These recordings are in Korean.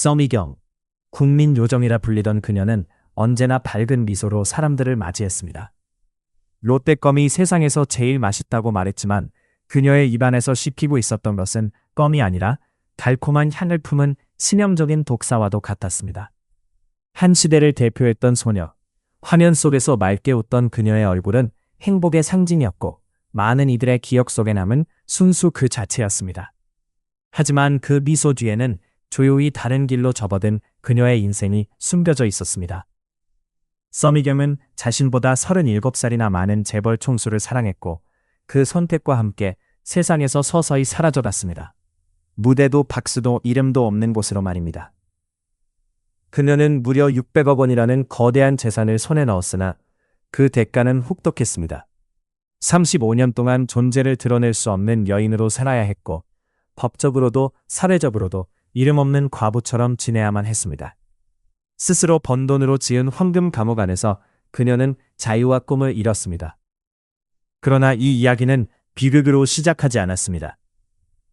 서미경, 국민요정이라 불리던 그녀는 언제나 밝은 미소로 사람들을 맞이했습니다. 롯데껌이 세상에서 제일 맛있다고 말했지만 그녀의 입안에서 씹히고 있었던 것은 껌이 아니라 달콤한 향을 품은 신형적인 독사와도 같았습니다. 한 시대를 대표했던 소녀, 화면 속에서 맑게 웃던 그녀의 얼굴은 행복의 상징이었고 많은 이들의 기억 속에 남은 순수 그 자체였습니다. 하지만 그 미소 뒤에는 조용히 다른 길로 접어든 그녀의 인생이 숨겨져 있었습니다. 서미경은 자신보다 37살이나 많은 재벌 총수를 사랑했고 그 선택과 함께 세상에서 서서히 사라져갔습니다. 무대도 박수도 이름도 없는 곳으로 말입니다. 그녀는 무려 600억 원이라는 거대한 재산을 손에 넣었으나 그 대가는 혹독했습니다. 35년 동안 존재를 드러낼 수 없는 여인으로 살아야 했고 법적으로도 사회적으로도 이름 없는 과부처럼 지내야만 했습니다. 스스로 번 돈으로 지은 황금 감옥 안에서 그녀는 자유와 꿈을 잃었습니다. 그러나 이 이야기는 비극으로 시작하지 않았습니다.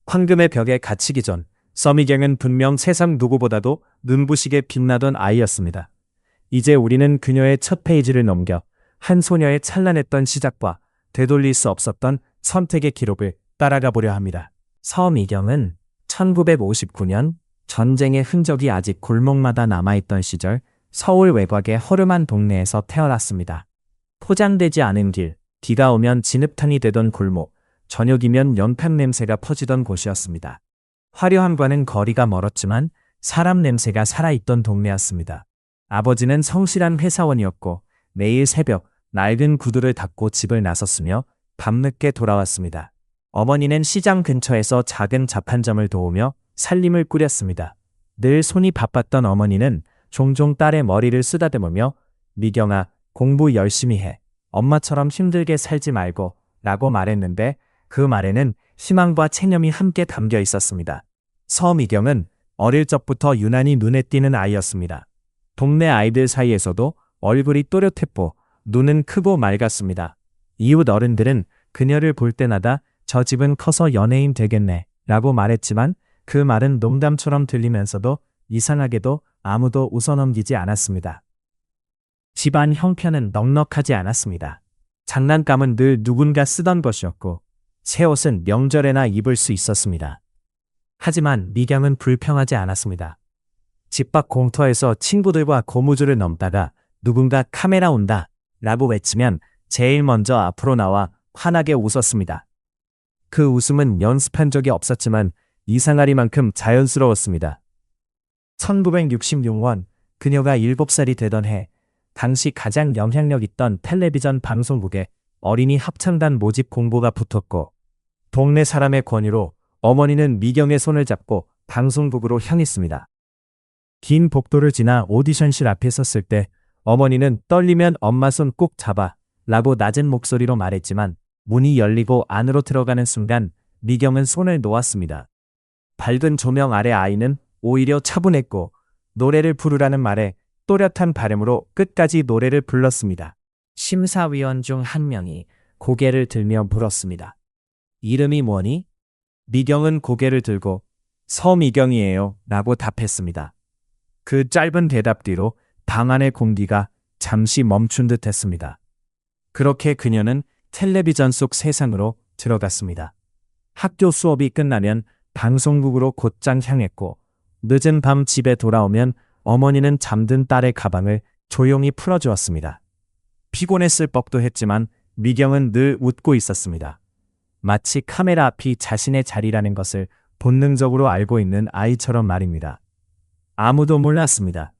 황금의 벽에 갇히기 전 서미경은 분명 세상 누구보다도 눈부시게 빛나던 아이였습니다. 이제 우리는 그녀의 첫 페이지를 넘겨 한 소녀의 찬란했던 시작과 되돌릴 수 없었던 선택의 기록을 따라가 보려 합니다. 서미경은 1959년 전쟁의 흔적이 아직 골목마다 남아있던 시절 서울 외곽의 허름한 동네에서 태어났습니다. 포장되지 않은 길, 비가 오면 진흙탕이 되던 골목, 저녁이면 연탄 냄새가 퍼지던 곳이었습니다. 화려함과는 거리가 멀었지만 사람 냄새가 살아있던 동네였습니다. 아버지는 성실한 회사원이었고 매일 새벽 낡은 구두를 닦고 집을 나섰으며 밤늦게 돌아왔습니다. 어머니는 시장 근처에서 작은 자판점을 도우며 살림을 꾸렸습니다. 늘 손이 바빴던 어머니는 종종 딸의 머리를 쓰다듬으며 미경아, 공부 열심히 해. 엄마처럼 힘들게 살지 말고 라고 말했는데 그 말에는 희망과 체념이 함께 담겨 있었습니다. 서미경은 어릴 적부터 유난히 눈에 띄는 아이였습니다. 동네 아이들 사이에서도 얼굴이 또렷했고 눈은 크고 맑았습니다. 이웃 어른들은 그녀를 볼 때마다 저 집은 커서 연예인 되겠네 라고 말했지만 그 말은 농담처럼 들리면서도 이상하게도 아무도 웃어넘기지 않았습니다. 집안 형편은 넉넉하지 않았습니다. 장난감은 늘 누군가 쓰던 것이었고 새 옷은 명절에나 입을 수 있었습니다. 하지만 미경은 불평하지 않았습니다. 집 밖 공터에서 친구들과 고무줄을 넘다가 누군가 카메라 온다 라고 외치면 제일 먼저 앞으로 나와 환하게 웃었습니다. 그 웃음은 연습한 적이 없었지만 이상하리만큼 자연스러웠습니다. 1966년 그녀가 7살이 되던 해 당시 가장 영향력 있던 텔레비전 방송국에 어린이 합창단 모집 공고가 붙었고 동네 사람의 권유로 어머니는 미경의 손을 잡고 방송국으로 향했습니다. 긴 복도를 지나 오디션실 앞에 섰을 때 어머니는 떨리면 엄마 손 꼭 잡아 라고 낮은 목소리로 말했지만 문이 열리고 안으로 들어가는 순간 미경은 손을 놓았습니다. 밝은 조명 아래 아이는 오히려 차분했고 노래를 부르라는 말에 또렷한 발음으로 끝까지 노래를 불렀습니다. 심사위원 중 한 명이 고개를 들며 물었습니다. 이름이 뭐니? 미경은 고개를 들고 서미경이에요 라고 답했습니다. 그 짧은 대답 뒤로 방 안의 공기가 잠시 멈춘 듯 했습니다. 그렇게 그녀는 텔레비전 속 세상으로 들어갔습니다. 학교 수업이 끝나면 방송국으로 곧장 향했고 늦은 밤 집에 돌아오면 어머니는 잠든 딸의 가방을 조용히 풀어주었습니다. 피곤했을 법도 했지만 미경은 늘 웃고 있었습니다. 마치 카메라 앞이 자신의 자리라는 것을 본능적으로 알고 있는 아이처럼 말입니다. 아무도 몰랐습니다.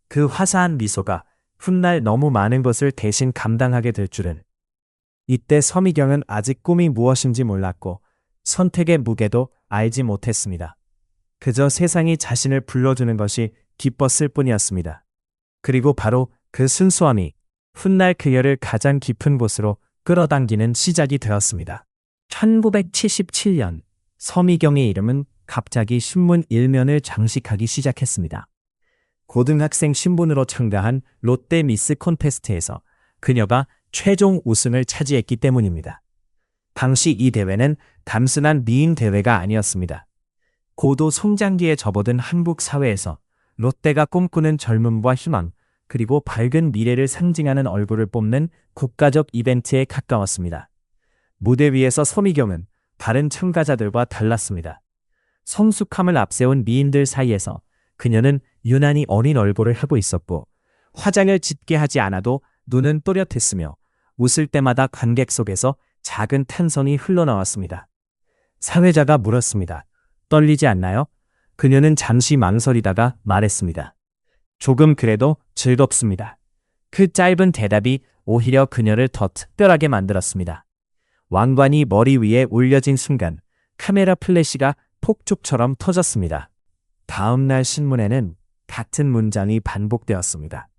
그 화사한 미소가 훗날 너무 많은 것을 대신 감당하게 될 줄은. 이때 서미경은 아직 꿈이 무엇인지 몰랐고 선택의 무게도 알지 못했습니다. 그저 세상이 자신을 불러주는 것이 기뻤을 뿐이었습니다. 그리고 바로 그 순수함이 훗날 그녀를 가장 깊은 곳으로 끌어당기는 시작이 되었습니다. 1977년 서미경의 이름은 갑자기 신문 1면을 장식하기 시작했습니다. 고등학생 신분으로 참가한 롯데 미스 콘테스트에서 그녀가 최종 우승을 차지했기 때문입니다. 당시 이 대회는 단순한 미인 대회가 아니었습니다. 고도 성장기에 접어든 한국 사회에서 롯데가 꿈꾸는 젊음과 희망, 그리고 밝은 미래를 상징하는 얼굴을 뽑는 국가적 이벤트에 가까웠습니다. 무대 위에서 서미경은 다른 참가자들과 달랐습니다. 성숙함을 앞세운 미인들 사이에서 그녀는 유난히 어린 얼굴을 하고 있었고, 화장을 짙게 하지 않아도 눈은 또렷했으며 웃을 때마다 관객 속에서 작은 탄성이 흘러나왔습니다. 사회자가 물었습니다. 떨리지 않나요? 그녀는 잠시 망설이다가 말했습니다. 조금 그래도 즐겁습니다. 그 짧은 대답이 오히려 그녀를 더 특별하게 만들었습니다. 왕관이 머리 위에 올려진 순간 카메라 플래시가 폭죽처럼 터졌습니다. 다음 날 신문에는 같은 문장이 반복되었습니다.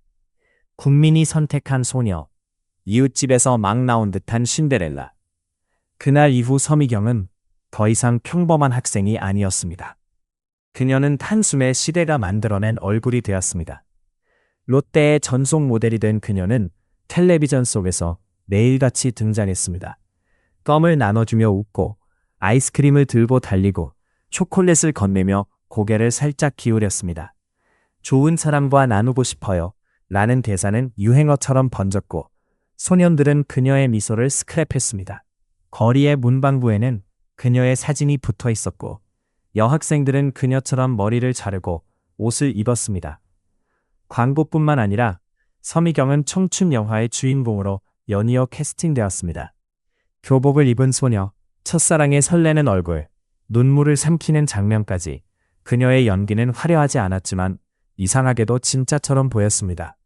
국민이 선택한 소녀, 이웃집에서 막 나온 듯한 신데렐라. 그날 이후 서미경은 더 이상 평범한 학생이 아니었습니다. 그녀는 한숨에 시대가 만들어낸 얼굴이 되었습니다. 롯데의 전속 모델이 된 그녀는 텔레비전 속에서 매일같이 등장했습니다. 껌을 나눠주며 웃고 아이스크림을 들고 달리고 초콜릿을 건네며 고개를 살짝 기울였습니다. 좋은 사람과 나누고 싶어요 라는 대사는 유행어처럼 번졌고 소년들은 그녀의 미소를 스크랩했습니다. 거리의 문방구에는 그녀의 사진이 붙어 있었고 여학생들은 그녀처럼 머리를 자르고 옷을 입었습니다. 광고뿐만 아니라 서미경은 청춘 영화의 주인공으로 연이어 캐스팅되었습니다. 교복을 입은 소녀, 첫사랑의 설레는 얼굴, 눈물을 삼키는 장면까지 그녀의 연기는 화려하지 않았지만 이상하게도 진짜처럼 보였습니다.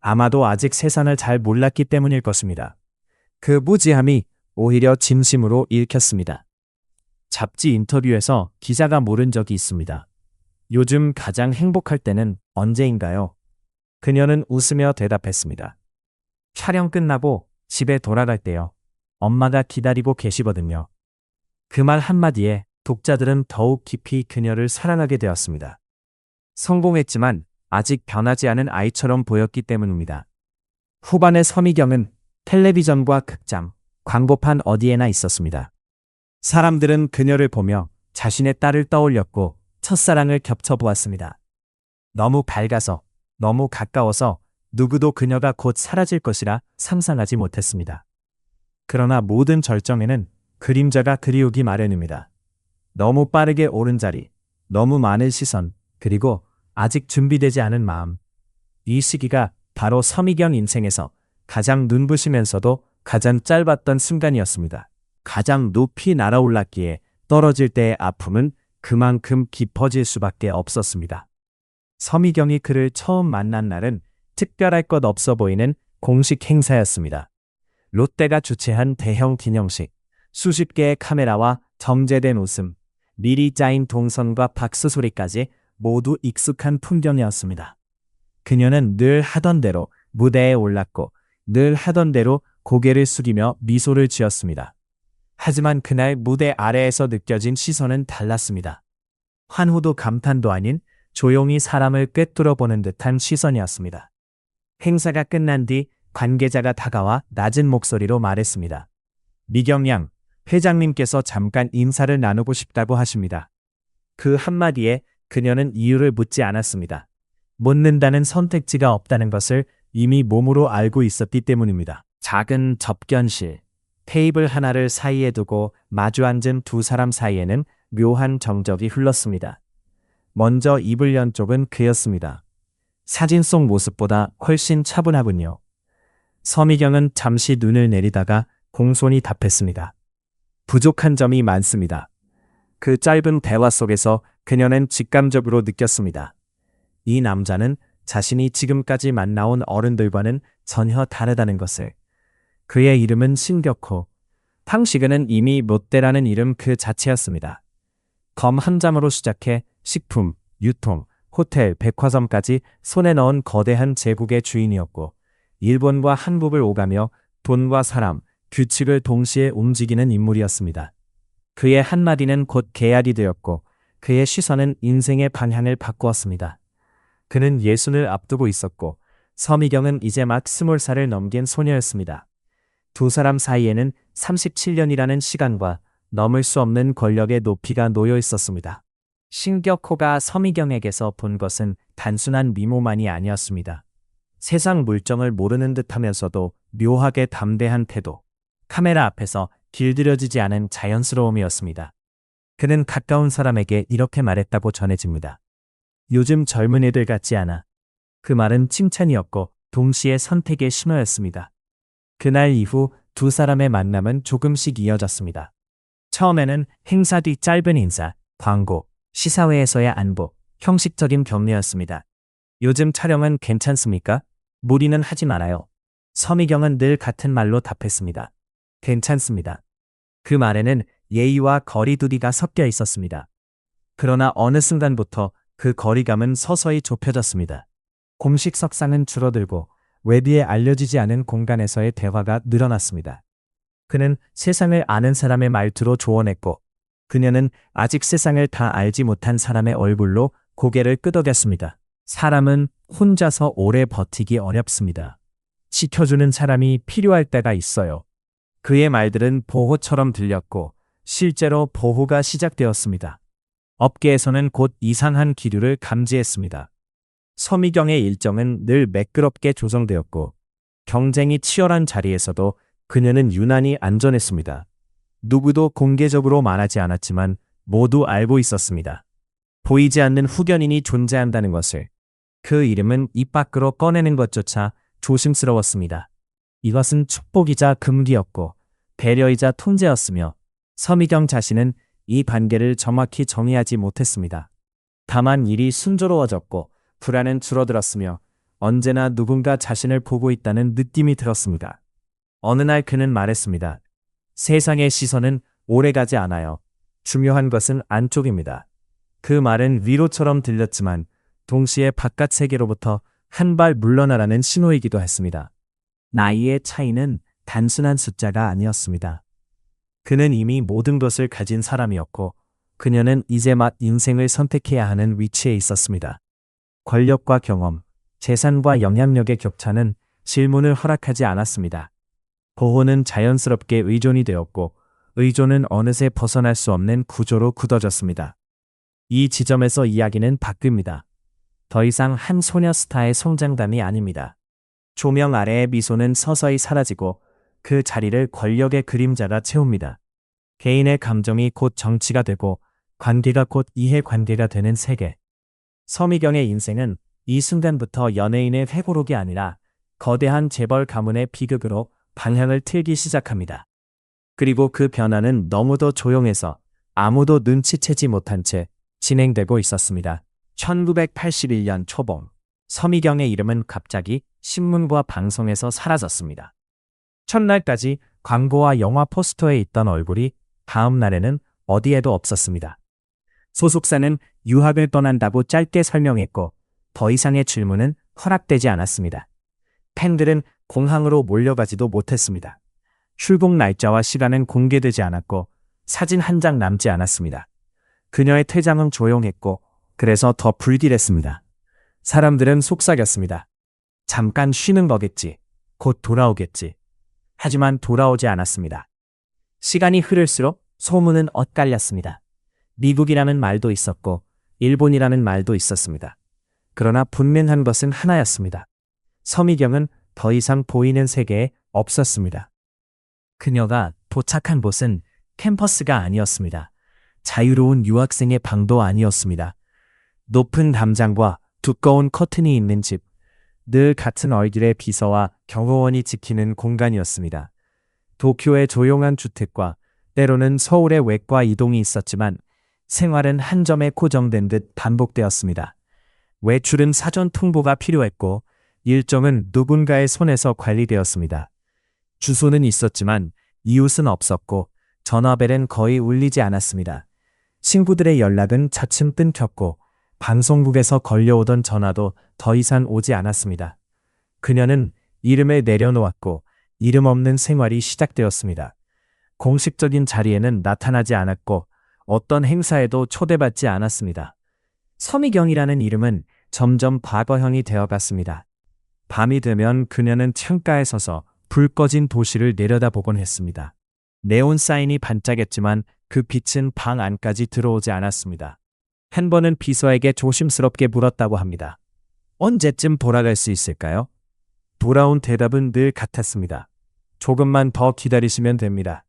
아마도 아직 세상을 잘 몰랐기 때문일 것입니다. 그 무지함이 오히려 진심으로 읽혔습니다. 잡지 인터뷰에서 기자가 물은 적이 있습니다. 요즘 가장 행복할 때는 언제인가요? 그녀는 웃으며 대답했습니다. 촬영 끝나고 집에 돌아갈 때요. 엄마가 기다리고 계시거든요. 그 말 한마디에 독자들은 더욱 깊이 그녀를 사랑하게 되었습니다. 성공했지만 아직 변하지 않은 아이처럼 보였기 때문입니다. 후반의 서미경은 텔레비전과 극장, 광고판 어디에나 있었습니다. 사람들은 그녀를 보며 자신의 딸을 떠올렸고 첫사랑을 겹쳐보았습니다. 너무 밝아서, 너무 가까워서 누구도 그녀가 곧 사라질 것이라 상상하지 못했습니다. 그러나 모든 절정에는 그림자가 그리우기 마련입니다. 너무 빠르게 오른 자리, 너무 많은 시선, 그리고 아직 준비되지 않은 마음. 이 시기가 바로 서미경 인생에서 가장 눈부시면서도 가장 짧았던 순간이었습니다. 가장 높이 날아올랐기에 떨어질 때의 아픔은 그만큼 깊어질 수밖에 없었습니다. 서미경이 그를 처음 만난 날은 특별할 것 없어 보이는 공식 행사였습니다. 롯데가 주최한 대형 기념식, 수십 개의 카메라와 정제된 웃음, 미리 짜인 동선과 박수 소리까지 모두 익숙한 풍경이었습니다. 그녀는 늘 하던 대로 무대에 올랐고 늘 하던 대로 고개를 숙이며 미소를 지었습니다. 하지만 그날 무대 아래에서 느껴진 시선은 달랐습니다. 환호도 감탄도 아닌 조용히 사람을 꿰뚫어보는 듯한 시선이었습니다. 행사가 끝난 뒤 관계자가 다가와 낮은 목소리로 말했습니다. 미경 양, 회장님께서 잠깐 인사를 나누고 싶다고 하십니다. 그 한마디에 그녀는 이유를 묻지 않았습니다. 묻는다는 선택지가 없다는 것을 이미 몸으로 알고 있었기 때문입니다. 작은 접견실, 테이블 하나를 사이에 두고 마주 앉은 두 사람 사이에는 묘한 정적이 흘렀습니다. 먼저 입을 연 쪽은 그였습니다. 사진 속 모습보다 훨씬 차분하군요. 서미경은 잠시 눈을 내리다가 공손히 답했습니다. 부족한 점이 많습니다. 그 짧은 대화 속에서 그녀는 직감적으로 느꼈습니다. 이 남자는 자신이 지금까지 만나온 어른들과는 전혀 다르다는 것을. 그의 이름은 신격호. 당시그는 이미 롯데라는 이름 그 자체였습니다. 검 한 잠으로 시작해 식품, 유통, 호텔, 백화점까지 손에 넣은 거대한 제국의 주인이었고 일본과 한국을 오가며 돈과 사람, 규칙을 동시에 움직이는 인물이었습니다. 그의 한마디는 곧 계약이 되었고 그의 시선은 인생의 방향을 바꾸었습니다. 그는 예순을 앞두고 있었고 서미경은 이제 막 20살을 넘긴 소녀였습니다. 두 사람 사이에는 37년이라는 시간과 넘을 수 없는 권력의 높이가 놓여 있었습니다. 신격호가 서미경에게서 본 것은 단순한 미모만이 아니었습니다. 세상 물정을 모르는 듯하면서도 묘하게 담대한 태도, 카메라 앞에서 길들여지지 않은 자연스러움이었습니다. 그는 가까운 사람에게 이렇게 말했다고 전해집니다. 요즘 젊은 애들 같지 않아. 그 말은 칭찬이었고 동시에 선택의 신호였습니다. 그날 이후 두 사람의 만남은 조금씩 이어졌습니다. 처음에는 행사 뒤 짧은 인사, 광고, 시사회에서의 안부, 형식적인 격려였습니다. 요즘 촬영은 괜찮습니까? 무리는 하지 말아요. 서미경은 늘 같은 말로 답했습니다. 괜찮습니다. 그 말에는 예의와 거리두기가 섞여 있었습니다. 그러나 어느 순간부터 그 거리감은 서서히 좁혀졌습니다. 공식 석상은 줄어들고 외부에 알려지지 않은 공간에서의 대화가 늘어났습니다. 그는 세상을 아는 사람의 말투로 조언했고 그녀는 아직 세상을 다 알지 못한 사람의 얼굴로 고개를 끄덕였습니다. 사람은 혼자서 오래 버티기 어렵습니다. 지켜주는 사람이 필요할 때가 있어요. 그의 말들은 보호처럼 들렸고 실제로 보호가 시작되었습니다. 업계에서는 곧 이상한 기류를 감지했습니다. 서미경의 일정은 늘 매끄럽게 조정되었고 경쟁이 치열한 자리에서도 그녀는 유난히 안전했습니다. 누구도 공개적으로 말하지 않았지만 모두 알고 있었습니다. 보이지 않는 후견인이 존재한다는 것을. 그 이름은 입 밖으로 꺼내는 것조차 조심스러웠습니다. 이것은 축복이자 금기였고 배려이자 통제였으며 서미경 자신은 이 관계를 정확히 정의하지 못했습니다. 다만 일이 순조로워졌고 불안은 줄어들었으며 언제나 누군가 자신을 보고 있다는 느낌이 들었습니다. 어느 날 그는 말했습니다. 세상의 시선은 오래가지 않아요. 중요한 것은 안쪽입니다. 그 말은 위로처럼 들렸지만 동시에 바깥 세계로부터 한 발 물러나라는 신호이기도 했습니다. 나이의 차이는 단순한 숫자가 아니었습니다. 그는 이미 모든 것을 가진 사람이었고 그녀는 이제 막 인생을 선택해야 하는 위치에 있었습니다. 권력과 경험, 재산과 영향력의 격차는 질문을 허락하지 않았습니다. 보호는 자연스럽게 의존이 되었고 의존은 어느새 벗어날 수 없는 구조로 굳어졌습니다. 이 지점에서 이야기는 바뀝니다. 더 이상 한 소녀 스타의 성장담이 아닙니다. 조명 아래의 미소는 서서히 사라지고 그 자리를 권력의 그림자가 채웁니다. 개인의 감정이 곧 정치가 되고 관계가 곧 이해관계가 되는 세계. 서미경의 인생은 이 순간부터 연예인의 회고록이 아니라 거대한 재벌 가문의 비극으로 방향을 틀기 시작합니다. 그리고 그 변화는 너무도 조용해서 아무도 눈치채지 못한 채 진행되고 있었습니다. 1981년 초봄, 서미경의 이름은 갑자기 신문과 방송에서 사라졌습니다. 첫날까지 광고와 영화 포스터에 있던 얼굴이 다음 날에는 어디에도 없었습니다. 소속사는 유학을 떠난다고 짧게 설명했고 더 이상의 질문은 허락되지 않았습니다. 팬들은 공항으로 몰려가지도 못했습니다. 출국 날짜와 시간은 공개되지 않았고 사진 한 장 남지 않았습니다. 그녀의 퇴장은 조용했고 그래서 더 불길했습니다. 사람들은 속삭였습니다. 잠깐 쉬는 거겠지. 곧 돌아오겠지. 하지만 돌아오지 않았습니다. 시간이 흐를수록 소문은 엇갈렸습니다. 미국이라는 말도 있었고 일본이라는 말도 있었습니다. 그러나 분명한 것은 하나였습니다. 서미경은 더 이상 보이는 세계에 없었습니다. 그녀가 도착한 곳은 캠퍼스가 아니었습니다. 자유로운 유학생의 방도 아니었습니다. 높은 담장과 두꺼운 커튼이 있는 집, 늘 같은 얼굴의 비서와 경호원이 지키는 공간이었습니다. 도쿄의 조용한 주택과 때로는 서울의 외과 이동이 있었지만 생활은 한 점에 고정된 듯 반복되었습니다. 외출은 사전 통보가 필요했고 일정은 누군가의 손에서 관리되었습니다. 주소는 있었지만 이웃은 없었고 전화벨은 거의 울리지 않았습니다. 친구들의 연락은 차츰 끊겼고 방송국에서 걸려오던 전화도 더 이상 오지 않았습니다. 그녀는 이름을 내려놓았고 이름 없는 생활이 시작되었습니다. 공식적인 자리에는 나타나지 않았고 어떤 행사에도 초대받지 않았습니다. 서미경이라는 이름은 점점 과거형이 되어갔습니다. 밤이 되면 그녀는 창가에 서서 불 꺼진 도시를 내려다보곤 했습니다. 네온 사인이 반짝였지만 그 빛은 방 안까지 들어오지 않았습니다. 한 번은 비서에게 조심스럽게 물었다고 합니다. 언제쯤 돌아갈 수 있을까요? 돌아온 대답은 늘 같았습니다. 조금만 더 기다리시면 됩니다.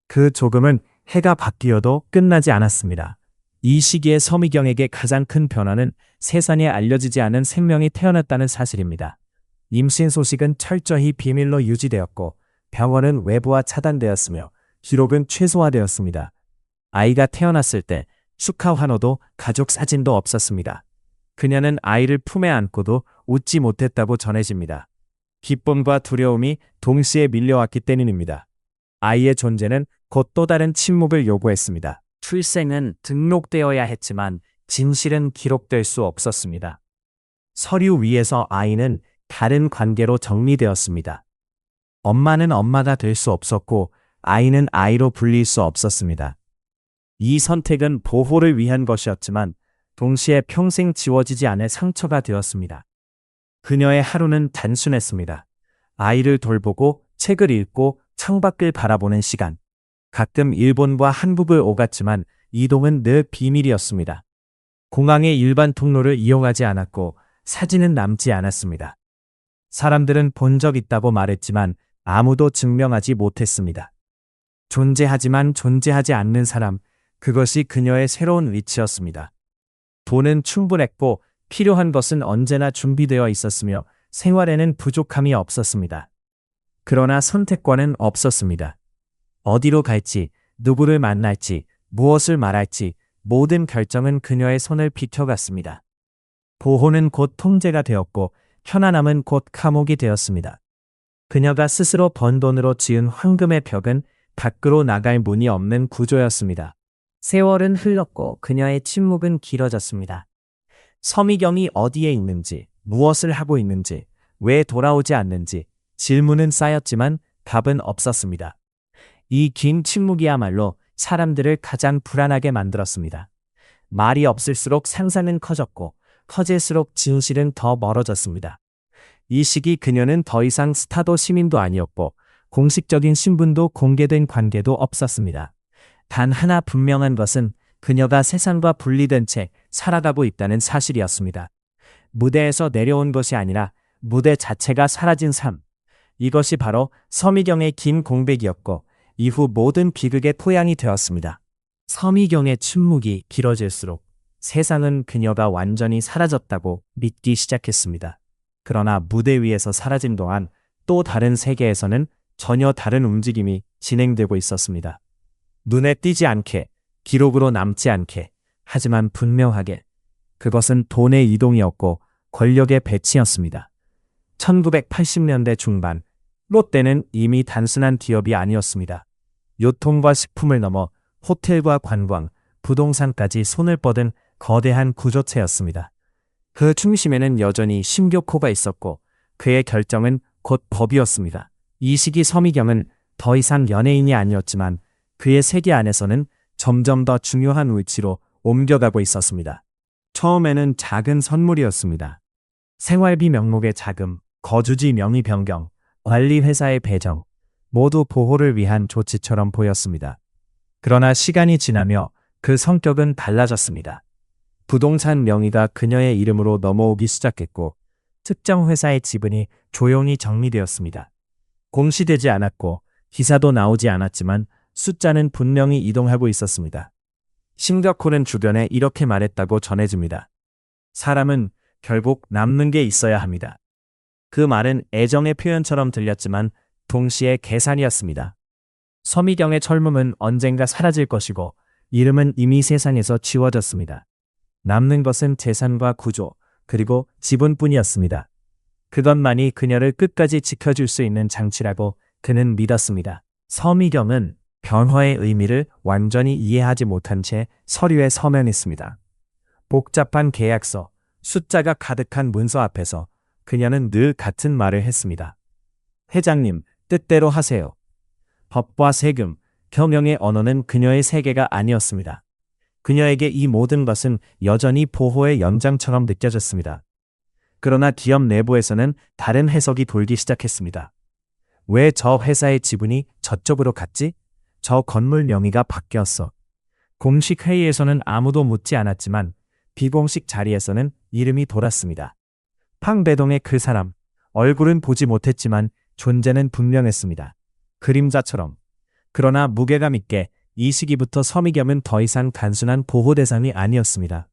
그 조금은 해가 바뀌어도 끝나지 않았습니다. 이 시기에 서미경에게 가장 큰 변화는 세상에 알려지지 않은 생명이 태어났다는 사실입니다. 임신 소식은 철저히 비밀로 유지되었고 병원은 외부와 차단되었으며 기록은 최소화되었습니다. 아이가 태어났을 때 축하 환호도 가족 사진도 없었습니다. 그녀는 아이를 품에 안고도 웃지 못했다고 전해집니다. 기쁨과 두려움이 동시에 밀려왔기 때문입니다. 아이의 존재는 곧 또 다른 침묵을 요구했습니다. 출생은 등록되어야 했지만 진실은 기록될 수 없었습니다. 서류 위에서 아이는 다른 관계로 정리되었습니다. 엄마는 엄마가 될 수 없었고 아이는 아이로 불릴 수 없었습니다. 이 선택은 보호를 위한 것이었지만 동시에 평생 지워지지 않을 상처가 되었습니다. 그녀의 하루는 단순했습니다. 아이를 돌보고 책을 읽고 창밖을 바라보는 시간. 가끔 일본과 한국을 오갔지만 이동은 늘 비밀이었습니다. 공항의 일반 통로를 이용하지 않았고 사진은 남지 않았습니다. 사람들은 본 적 있다고 말했지만 아무도 증명하지 못했습니다. 존재하지만 존재하지 않는 사람, 그것이 그녀의 새로운 위치였습니다. 돈은 충분했고 필요한 것은 언제나 준비되어 있었으며 생활에는 부족함이 없었습니다. 그러나 선택권은 없었습니다. 어디로 갈지, 누구를 만날지, 무엇을 말할지 모든 결정은 그녀의 손을 비켜갔습니다. 보호는 곧 통제가 되었고 편안함은 곧 감옥이 되었습니다. 그녀가 스스로 번 돈으로 지은 황금의 벽은 밖으로 나갈 문이 없는 구조였습니다. 세월은 흘렀고 그녀의 침묵은 길어졌습니다. 서미경이 어디에 있는지, 무엇을 하고 있는지, 왜 돌아오지 않는지 질문은 쌓였지만 답은 없었습니다. 이 긴 침묵이야말로 사람들을 가장 불안하게 만들었습니다. 말이 없을수록 상상은 커졌고 커질수록 진실은 더 멀어졌습니다. 이 시기 그녀는 더 이상 스타도 시민도 아니었고 공식적인 신분도 공개된 관계도 없었습니다. 단 하나 분명한 것은 그녀가 세상과 분리된 채 살아가고 있다는 사실이었습니다. 무대에서 내려온 것이 아니라 무대 자체가 사라진 삶. 이것이 바로 서미경의 긴 공백이었고 이후 모든 비극의 토양이 되었습니다. 서미경의 침묵이 길어질수록 세상은 그녀가 완전히 사라졌다고 믿기 시작했습니다. 그러나 무대 위에서 사라진 동안 또 다른 세계에서는 전혀 다른 움직임이 진행되고 있었습니다. 눈에 띄지 않게, 기록으로 남지 않게, 하지만 분명하게 그것은 돈의 이동이었고 권력의 배치였습니다. 1980년대 중반, 롯데는 이미 단순한 기업이 아니었습니다. 유통과 식품을 넘어 호텔과 관광, 부동산까지 손을 뻗은 거대한 구조체였습니다. 그 중심에는 여전히 심교코가 있었고 그의 결정은 곧 법이었습니다. 이 시기 서미경은 더 이상 연예인이 아니었지만 그의 세계 안에서는 점점 더 중요한 위치로 옮겨가고 있었습니다. 처음에는 작은 선물이었습니다. 생활비 명목의 자금, 거주지 명의 변경, 관리회사의 배정, 모두 보호를 위한 조치처럼 보였습니다. 그러나 시간이 지나며 그 성격은 달라졌습니다. 부동산 명의가 그녀의 이름으로 넘어오기 시작했고 특정 회사의 지분이 조용히 정리되었습니다. 공시되지 않았고 기사도 나오지 않았지만 숫자는 분명히 이동하고 있었습니다. 심격호는 주변에 이렇게 말했다고 전해집니다. 사람은 결국 남는 게 있어야 합니다. 그 말은 애정의 표현처럼 들렸지만 동시에 계산이었습니다. 서미경의 젊음은 언젠가 사라질 것이고 이름은 이미 세상에서 지워졌습니다. 남는 것은 재산과 구조, 그리고 지분뿐이었습니다. 그것만이 그녀를 끝까지 지켜줄 수 있는 장치라고 그는 믿었습니다. 서미경은 변화의 의미를 완전히 이해하지 못한 채 서류에 서명했습니다. 복잡한 계약서, 숫자가 가득한 문서 앞에서 그녀는 늘 같은 말을 했습니다. 회장님, 뜻대로 하세요. 법과 세금, 경영의 언어는 그녀의 세계가 아니었습니다. 그녀에게 이 모든 것은 여전히 보호의 연장처럼 느껴졌습니다. 그러나 기업 내부에서는 다른 해석이 돌기 시작했습니다. 왜 저 회사의 지분이 저쪽으로 갔지? 저 건물 명의가 바뀌었어. 공식 회의에서는 아무도 묻지 않았지만 비공식 자리에서는 이름이 돌았습니다. 팡배동의 그 사람, 얼굴은 보지 못했지만 존재는 분명했습니다. 그림자처럼. 그러나 무게감 있게 이 시기부터 서미겸은 더 이상 단순한 보호 대상이 아니었습니다.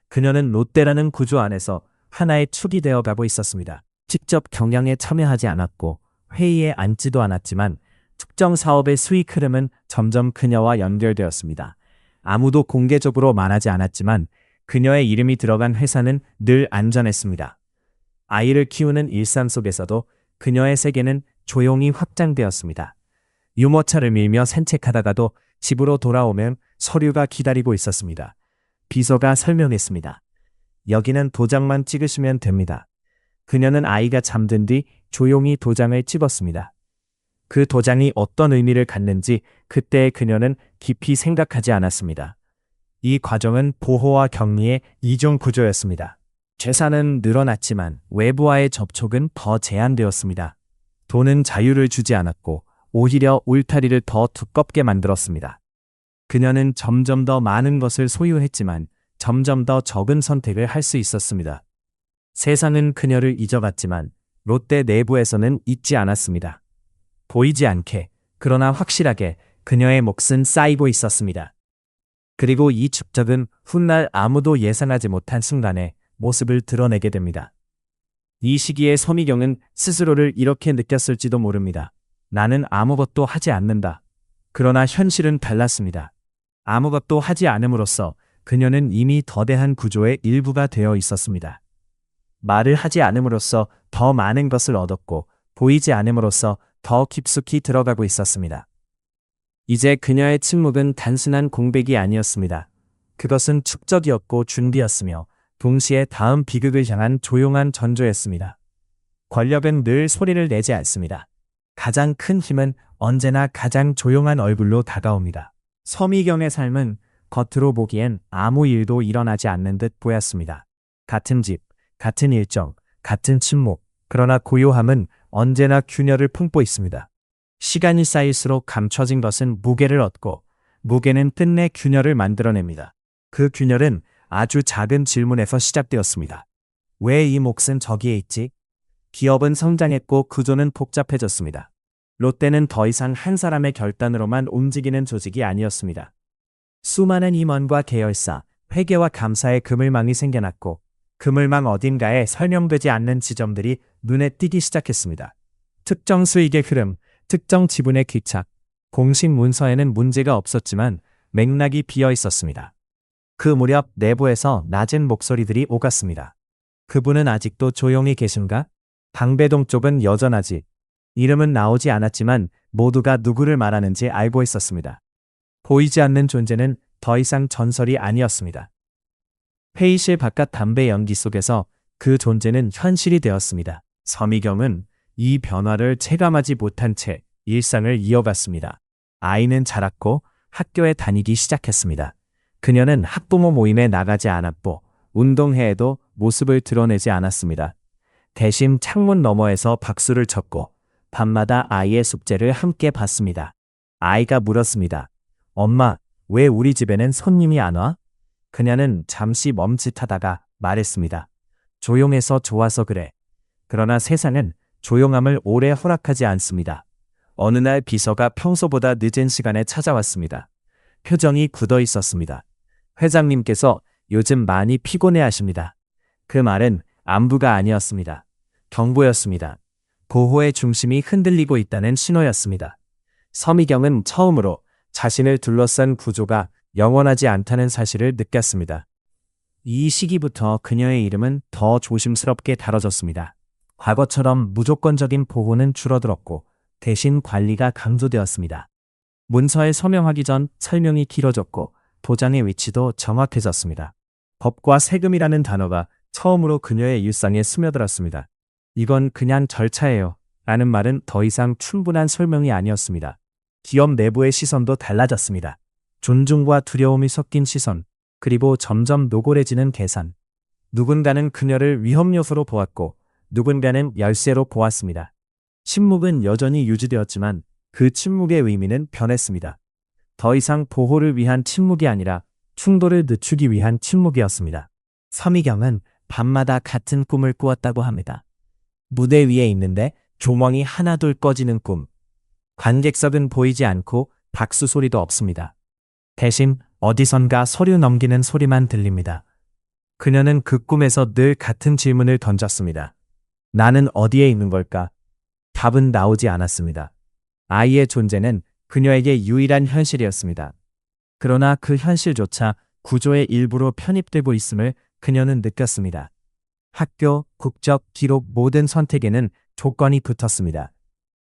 그녀는 롯데라는 구조 안에서 하나의 축이 되어 가고 있었습니다. 직접 경영에 참여하지 않았고 회의에 앉지도 않았지만 특정 사업의 수익 흐름은 점점 그녀와 연결되었습니다. 아무도 공개적으로 말하지 않았지만 그녀의 이름이 들어간 회사는 늘 안전했습니다. 아이를 키우는 일상 속에서도 그녀의 세계는 조용히 확장되었습니다. 유모차를 밀며 산책하다가도 집으로 돌아오면 서류가 기다리고 있었습니다. 비서가 설명했습니다. 여기는 도장만 찍으시면 됩니다. 그녀는 아이가 잠든 뒤 조용히 도장을 찍었습니다. 그 도장이 어떤 의미를 갖는지 그때 그녀는 깊이 생각하지 않았습니다. 이 과정은 보호와 격리의 이중 구조였습니다. 재산은 늘어났지만 외부와의 접촉은 더 제한되었습니다. 돈은 자유를 주지 않았고 오히려 울타리를 더 두껍게 만들었습니다. 그녀는 점점 더 많은 것을 소유했지만 점점 더 적은 선택을 할 수 있었습니다. 세상은 그녀를 잊어갔지만 롯데 내부에서는 잊지 않았습니다. 보이지 않게, 그러나 확실하게 그녀의 몫은 쌓이고 있었습니다. 그리고 이 축적은 훗날 아무도 예상하지 못한 순간에 모습을 드러내게 됩니다. 이 시기에 서미경은 스스로를 이렇게 느꼈을지도 모릅니다. 나는 아무것도 하지 않는다. 그러나 현실은 달랐습니다. 아무것도 하지 않음으로써 그녀는 이미 거대한 구조의 일부가 되어 있었습니다. 말을 하지 않음으로써 더 많은 것을 얻었고 보이지 않음으로써 더 깊숙이 들어가고 있었습니다. 이제 그녀의 침묵은 단순한 공백이 아니었습니다. 그것은 축적이었고 준비였으며 동시에 다음 비극을 향한 조용한 전조였습니다. 권력은 늘 소리를 내지 않습니다. 가장 큰 힘은 언제나 가장 조용한 얼굴로 다가옵니다. 서미경의 삶은 겉으로 보기엔 아무 일도 일어나지 않는 듯 보였습니다. 같은 집, 같은 일정, 같은 침묵, 그러나 고요함은 언제나 균열을 품고 있습니다. 시간이 쌓일수록 감춰진 것은 무게를 얻고 무게는 끝내 균열을 만들어냅니다. 그 균열은 아주 작은 질문에서 시작되었습니다. 왜 이 몫은 저기에 있지? 기업은 성장했고 구조는 복잡해졌습니다. 롯데는 더 이상 한 사람의 결단으로만 움직이는 조직이 아니었습니다. 수많은 임원과 계열사, 회계와 감사의 그물망이 생겨났고 그물망 어딘가에 설명되지 않는 지점들이 눈에 띄기 시작했습니다. 특정 수익의 흐름, 특정 지분의 귀착, 공식 문서에는 문제가 없었지만 맥락이 비어 있었습니다. 그 무렵 내부에서 낮은 목소리들이 오갔습니다. 그분은 아직도 조용히 계신가? 방배동 쪽은 여전하지. 이름은 나오지 않았지만 모두가 누구를 말하는지 알고 있었습니다. 보이지 않는 존재는 더 이상 전설이 아니었습니다. 회의실 바깥 담배 연기 속에서 그 존재는 현실이 되었습니다. 서미경은 이 변화를 체감하지 못한 채 일상을 이어갔습니다. 아이는 자랐고 학교에 다니기 시작했습니다. 그녀는 학부모 모임에 나가지 않았고 운동회에도 모습을 드러내지 않았습니다. 대신 창문 너머에서 박수를 쳤고 밤마다 아이의 숙제를 함께 봤습니다. 아이가 물었습니다. 엄마, 왜 우리 집에는 손님이 안 와? 그녀는 잠시 멈칫하다가 말했습니다. 조용해서 좋아서 그래. 그러나 세상은 조용함을 오래 허락하지 않습니다. 어느 날 비서가 평소보다 늦은 시간에 찾아왔습니다. 표정이 굳어 있었습니다. 회장님께서 요즘 많이 피곤해 하십니다. 그 말은 안부가 아니었습니다. 경보였습니다. 보호의 중심이 흔들리고 있다는 신호였습니다. 서미경은 처음으로 자신을 둘러싼 구조가 영원하지 않다는 사실을 느꼈습니다. 이 시기부터 그녀의 이름은 더 조심스럽게 다뤄졌습니다. 과거처럼 무조건적인 보호는 줄어들었고 대신 관리가 강조되었습니다. 문서에 서명하기 전 설명이 길어졌고 도장의 위치도 정확해졌습니다. 법과 세금이라는 단어가 처음으로 그녀의 일상에 스며들었습니다. 이건 그냥 절차예요. 라는 말은 더 이상 충분한 설명이 아니었습니다. 기업 내부의 시선도 달라졌습니다. 존중과 두려움이 섞인 시선, 그리고 점점 노골해지는 계산. 누군가는 그녀를 위험 요소로 보았고 누군가는 열쇠로 보았습니다. 침묵은 여전히 유지되었지만 그 침묵의 의미는 변했습니다. 더 이상 보호를 위한 침묵이 아니라 충돌을 늦추기 위한 침묵이었습니다. 서미경은 밤마다 같은 꿈을 꾸었다고 합니다. 무대 위에 있는데 조명이 하나둘 꺼지는 꿈. 관객석은 보이지 않고 박수 소리도 없습니다. 대신 어디선가 서류 넘기는 소리만 들립니다. 그녀는 그 꿈에서 늘 같은 질문을 던졌습니다. 나는 어디에 있는 걸까? 답은 나오지 않았습니다. 아이의 존재는 그녀에게 유일한 현실이었습니다. 그러나 그 현실조차 구조의 일부로 편입되고 있음을 그녀는 느꼈습니다. 학교, 국적, 기록 모든 선택에는 조건이 붙었습니다.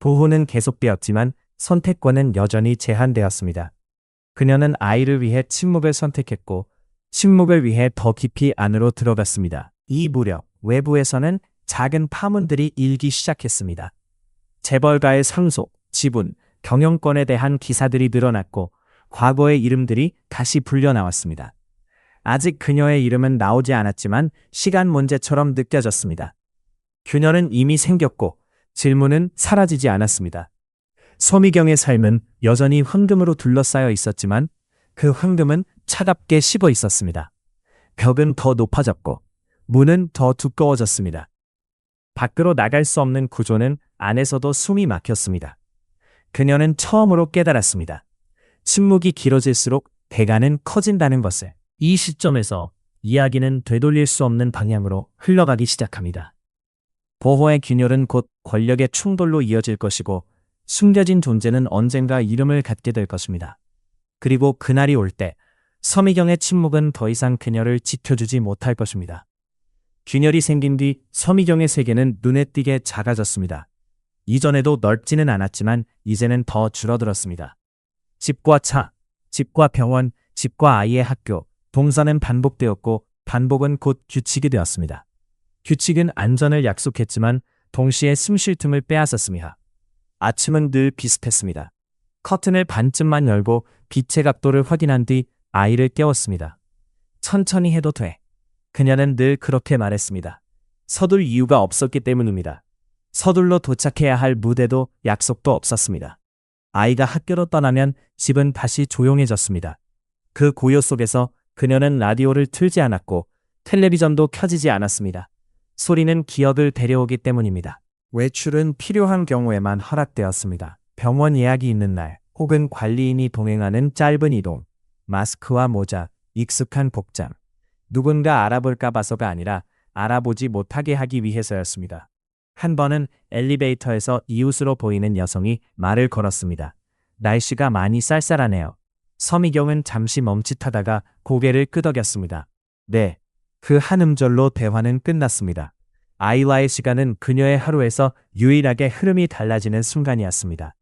보호는 계속되었지만 선택권은 여전히 제한되었습니다. 그녀는 아이를 위해 침묵을 선택했고 침묵을 위해 더 깊이 안으로 들어갔습니다. 이 무렵 외부에서는 작은 파문들이 일기 시작했습니다. 재벌가의 상속, 지분, 경영권에 대한 기사들이 늘어났고 과거의 이름들이 다시 불려나왔습니다. 아직 그녀의 이름은 나오지 않았지만 시간 문제처럼 느껴졌습니다. 균열은 이미 생겼고 질문은 사라지지 않았습니다. 서미경의 삶은 여전히 황금으로 둘러싸여 있었지만 그 황금은 차갑게 식어 있었습니다. 벽은 더 높아졌고 문은 더 두꺼워졌습니다. 밖으로 나갈 수 없는 구조는 안에서도 숨이 막혔습니다. 그녀는 처음으로 깨달았습니다. 침묵이 길어질수록 대가는 커진다는 것을. 이 시점에서 이야기는 되돌릴 수 없는 방향으로 흘러가기 시작합니다. 보호의 균열은 곧 권력의 충돌로 이어질 것이고 숨겨진 존재는 언젠가 이름을 갖게 될 것입니다. 그리고 그날이 올 때 서미경의 침묵은 더 이상 그녀를 지켜주지 못할 것입니다. 균열이 생긴 뒤 서미경의 세계는 눈에 띄게 작아졌습니다. 이전에도 넓지는 않았지만 이제는 더 줄어들었습니다. 집과 차, 집과 병원, 집과 아이의 학교, 동선은 반복되었고 반복은 곧 규칙이 되었습니다. 규칙은 안전을 약속했지만 동시에 숨쉴 틈을 빼앗았습니다. 아침은 늘 비슷했습니다. 커튼을 반쯤만 열고 빛의 각도를 확인한 뒤 아이를 깨웠습니다. 천천히 해도 돼. 그녀는 늘 그렇게 말했습니다. 서둘 이유가 없었기 때문입니다. 서둘러 도착해야 할 무대도 약속도 없었습니다. 아이가 학교로 떠나면 집은 다시 조용해졌습니다. 그 고요 속에서 그녀는 라디오를 틀지 않았고 텔레비전도 켜지지 않았습니다. 소리는 기억을 데려오기 때문입니다. 외출은 필요한 경우에만 허락되었습니다. 병원 예약이 있는 날, 혹은 관리인이 동행하는 짧은 이동, 마스크와 모자, 익숙한 복장. 누군가 알아볼까 봐서가 아니라 알아보지 못하게 하기 위해서였습니다. 한 번은 엘리베이터에서 이웃으로 보이는 여성이 말을 걸었습니다. 날씨가 많이 쌀쌀하네요. 서미경은 잠시 멈칫하다가 고개를 끄덕였습니다. 네. 그 한 음절로 대화는 끝났습니다. 아이와의 시간은 그녀의 하루에서 유일하게 흐름이 달라지는 순간이었습니다.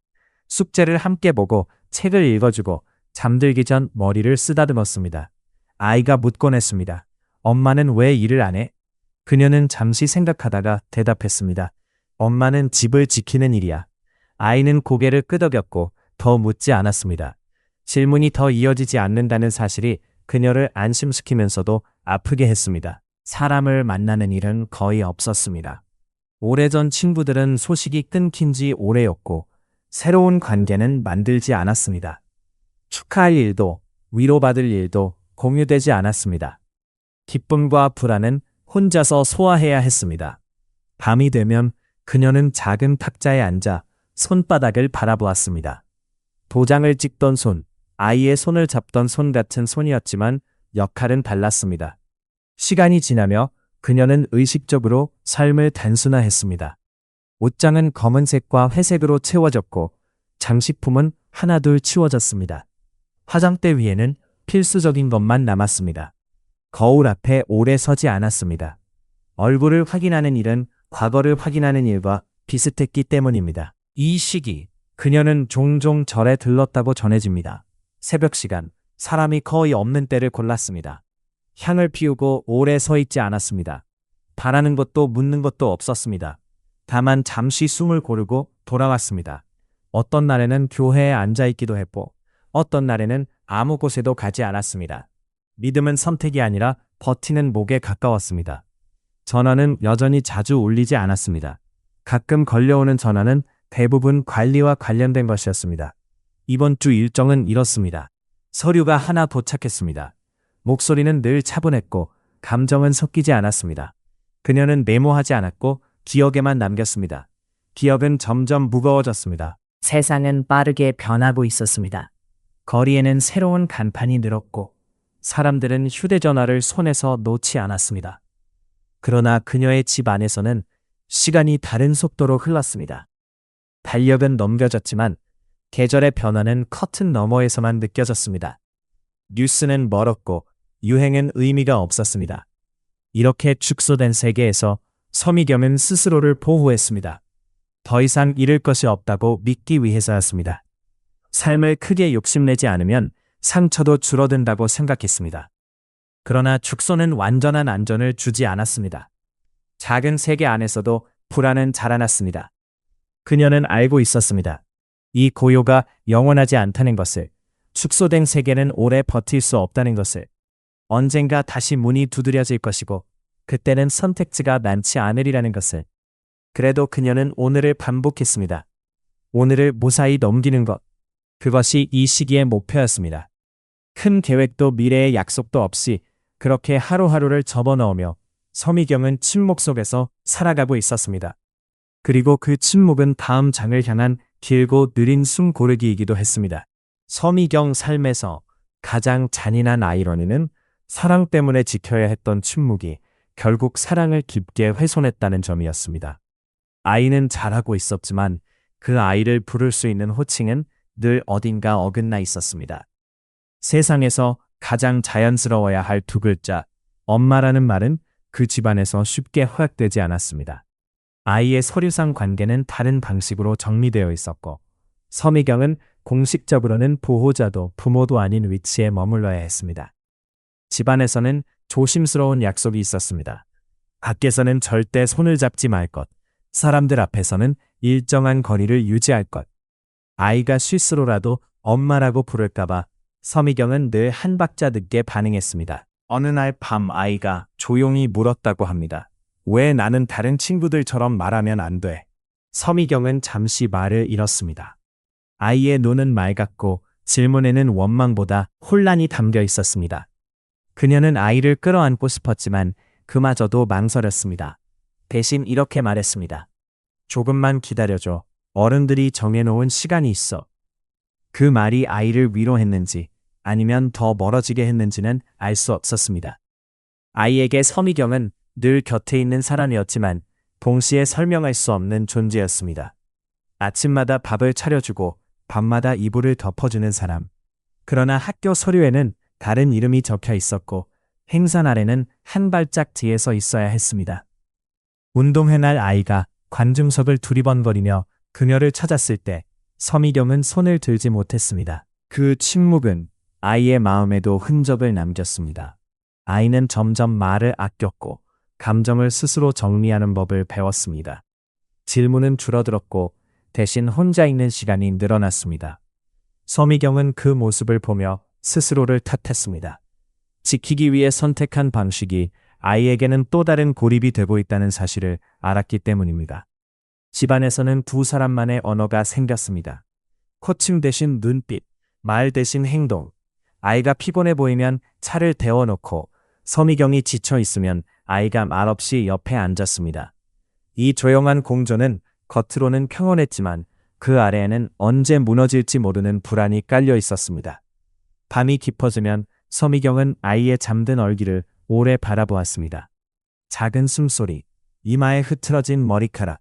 숙제를 함께 보고 책을 읽어주고 잠들기 전 머리를 쓰다듬었습니다. 아이가 묻곤 했습니다. 엄마는 왜 일을 안 해? 그녀는 잠시 생각하다가 대답했습니다. 엄마는 집을 지키는 일이야. 아이는 고개를 끄덕였고 더 묻지 않았습니다. 질문이 더 이어지지 않는다는 사실이 그녀를 안심시키면서도 아프게 했습니다. 사람을 만나는 일은 거의 없었습니다. 오래전 친구들은 소식이 끊긴 지 오래였고 새로운 관계는 만들지 않았습니다. 축하할 일도 위로받을 일도 공유되지 않았습니다. 기쁨과 불안은 혼자서 소화해야 했습니다. 밤이 되면 그녀는 작은 탁자에 앉아 손바닥을 바라보았습니다. 도장을 찍던 손, 아이의 손을 잡던 손 같은 손이었지만 역할은 달랐습니다. 시간이 지나며 그녀는 의식적으로 삶을 단순화했습니다. 옷장은 검은색과 회색으로 채워졌고 장식품은 하나둘 치워졌습니다. 화장대 위에는 필수적인 것만 남았습니다. 거울 앞에 오래 서지 않았습니다. 얼굴을 확인하는 일은 과거를 확인하는 일과 비슷했기 때문입니다. 이 시기, 그녀는 종종 절에 들렀다고 전해집니다. 새벽 시간, 사람이 거의 없는 때를 골랐습니다. 향을 피우고 오래 서 있지 않았습니다. 바라는 것도 묻는 것도 없었습니다. 다만 잠시 숨을 고르고 돌아왔습니다. 어떤 날에는 교회에 앉아 있기도 했고, 어떤 날에는 아무 곳에도 가지 않았습니다. 믿음은 선택이 아니라 버티는 목에 가까웠습니다. 전화는 여전히 자주 울리지 않았습니다. 가끔 걸려오는 전화는 대부분 관리와 관련된 것이었습니다. 이번 주 일정은 이렇습니다. 서류가 하나 도착했습니다. 목소리는 늘 차분했고 감정은 섞이지 않았습니다. 그녀는 메모하지 않았고 기억에만 남겼습니다. 기억은 점점 무거워졌습니다. 세상은 빠르게 변하고 있었습니다. 거리에는 새로운 간판이 늘었고 사람들은 휴대전화를 손에서 놓지 않았습니다. 그러나 그녀의 집 안에서는 시간이 다른 속도로 흘렀습니다. 달력은 넘겨졌지만 계절의 변화는 커튼 너머에서만 느껴졌습니다. 뉴스는 멀었고 유행은 의미가 없었습니다. 이렇게 축소된 세계에서 서미경은 스스로를 보호했습니다. 더 이상 잃을 것이 없다고 믿기 위해서였습니다. 삶을 크게 욕심내지 않으면 상처도 줄어든다고 생각했습니다. 그러나 축소는 완전한 안전을 주지 않았습니다. 작은 세계 안에서도 불안은 자라났습니다. 그녀는 알고 있었습니다. 이 고요가 영원하지 않다는 것을, 축소된 세계는 오래 버틸 수 없다는 것을, 언젠가 다시 문이 두드려질 것이고 그때는 선택지가 많지 않으리라는 것을. 그래도 그녀는 오늘을 반복했습니다. 오늘을 무사히 넘기는 것. 그것이 이 시기의 목표였습니다. 큰 계획도 미래의 약속도 없이 그렇게 하루하루를 접어넣으며 서미경은 침묵 속에서 살아가고 있었습니다. 그리고 그 침묵은 다음 장을 향한 길고 느린 숨 고르기이기도 했습니다. 서미경 삶에서 가장 잔인한 아이러니는 사랑 때문에 지켜야 했던 침묵이 결국 사랑을 깊게 훼손했다는 점이었습니다. 아이는 잘하고 있었지만 그 아이를 부를 수 있는 호칭은 늘 어딘가 어긋나 있었습니다. 세상에서 가장 자연스러워야 할 두 글자, 엄마라는 말은 그 집안에서 쉽게 허락되지 않았습니다. 아이의 서류상 관계는 다른 방식으로 정리되어 있었고 서미경은 공식적으로는 보호자도 부모도 아닌 위치에 머물러야 했습니다. 집안에서는 조심스러운 약속이 있었습니다. 밖에서는 절대 손을 잡지 말 것, 사람들 앞에서는 일정한 거리를 유지할 것. 아이가 실수로라도 엄마라고 부를까봐 서미경은 늘 한 박자 늦게 반응했습니다. 어느 날 밤 아이가 조용히 물었다고 합니다. 왜 나는 다른 친구들처럼 말하면 안 돼? 서미경은 잠시 말을 잃었습니다. 아이의 눈은 맑았고 질문에는 원망보다 혼란이 담겨 있었습니다. 그녀는 아이를 끌어안고 싶었지만 그마저도 망설였습니다. 대신 이렇게 말했습니다. 조금만 기다려줘. 어른들이 정해놓은 시간이 있어. 그 말이 아이를 위로했는지 아니면 더 멀어지게 했는지는 알 수 없었습니다. 아이에게 서미경은 늘 곁에 있는 사람이었지만 동시에 설명할 수 없는 존재였습니다. 아침마다 밥을 차려주고 밤마다 이불을 덮어주는 사람. 그러나 학교 서류에는 다른 이름이 적혀 있었고 행사 날에는 한 발짝 뒤에서 있어야 했습니다. 운동회 날 아이가 관중석을 두리번거리며 그녀를 찾았을 때 서미경은 손을 들지 못했습니다. 그 침묵은 아이의 마음에도 흔적을 남겼습니다. 아이는 점점 말을 아꼈고 감정을 스스로 정리하는 법을 배웠습니다. 질문은 줄어들었고 대신 혼자 있는 시간이 늘어났습니다. 서미경은 그 모습을 보며 스스로를 탓했습니다. 지키기 위해 선택한 방식이 아이에게는 또 다른 고립이 되고 있다는 사실을 알았기 때문입니다. 집안에서는 두 사람만의 언어가 생겼습니다. 코칭 대신 눈빛, 말 대신 행동. 아이가 피곤해 보이면 차를 데워놓고 서미경이 지쳐 있으면 아이가 말없이 옆에 앉았습니다. 이 조용한 공조는 겉으로는 평온했지만 그 아래에는 언제 무너질지 모르는 불안이 깔려 있었습니다. 밤이 깊어지면 서미경은 아이의 잠든 얼굴을 오래 바라보았습니다. 작은 숨소리, 이마에 흐트러진 머리카락.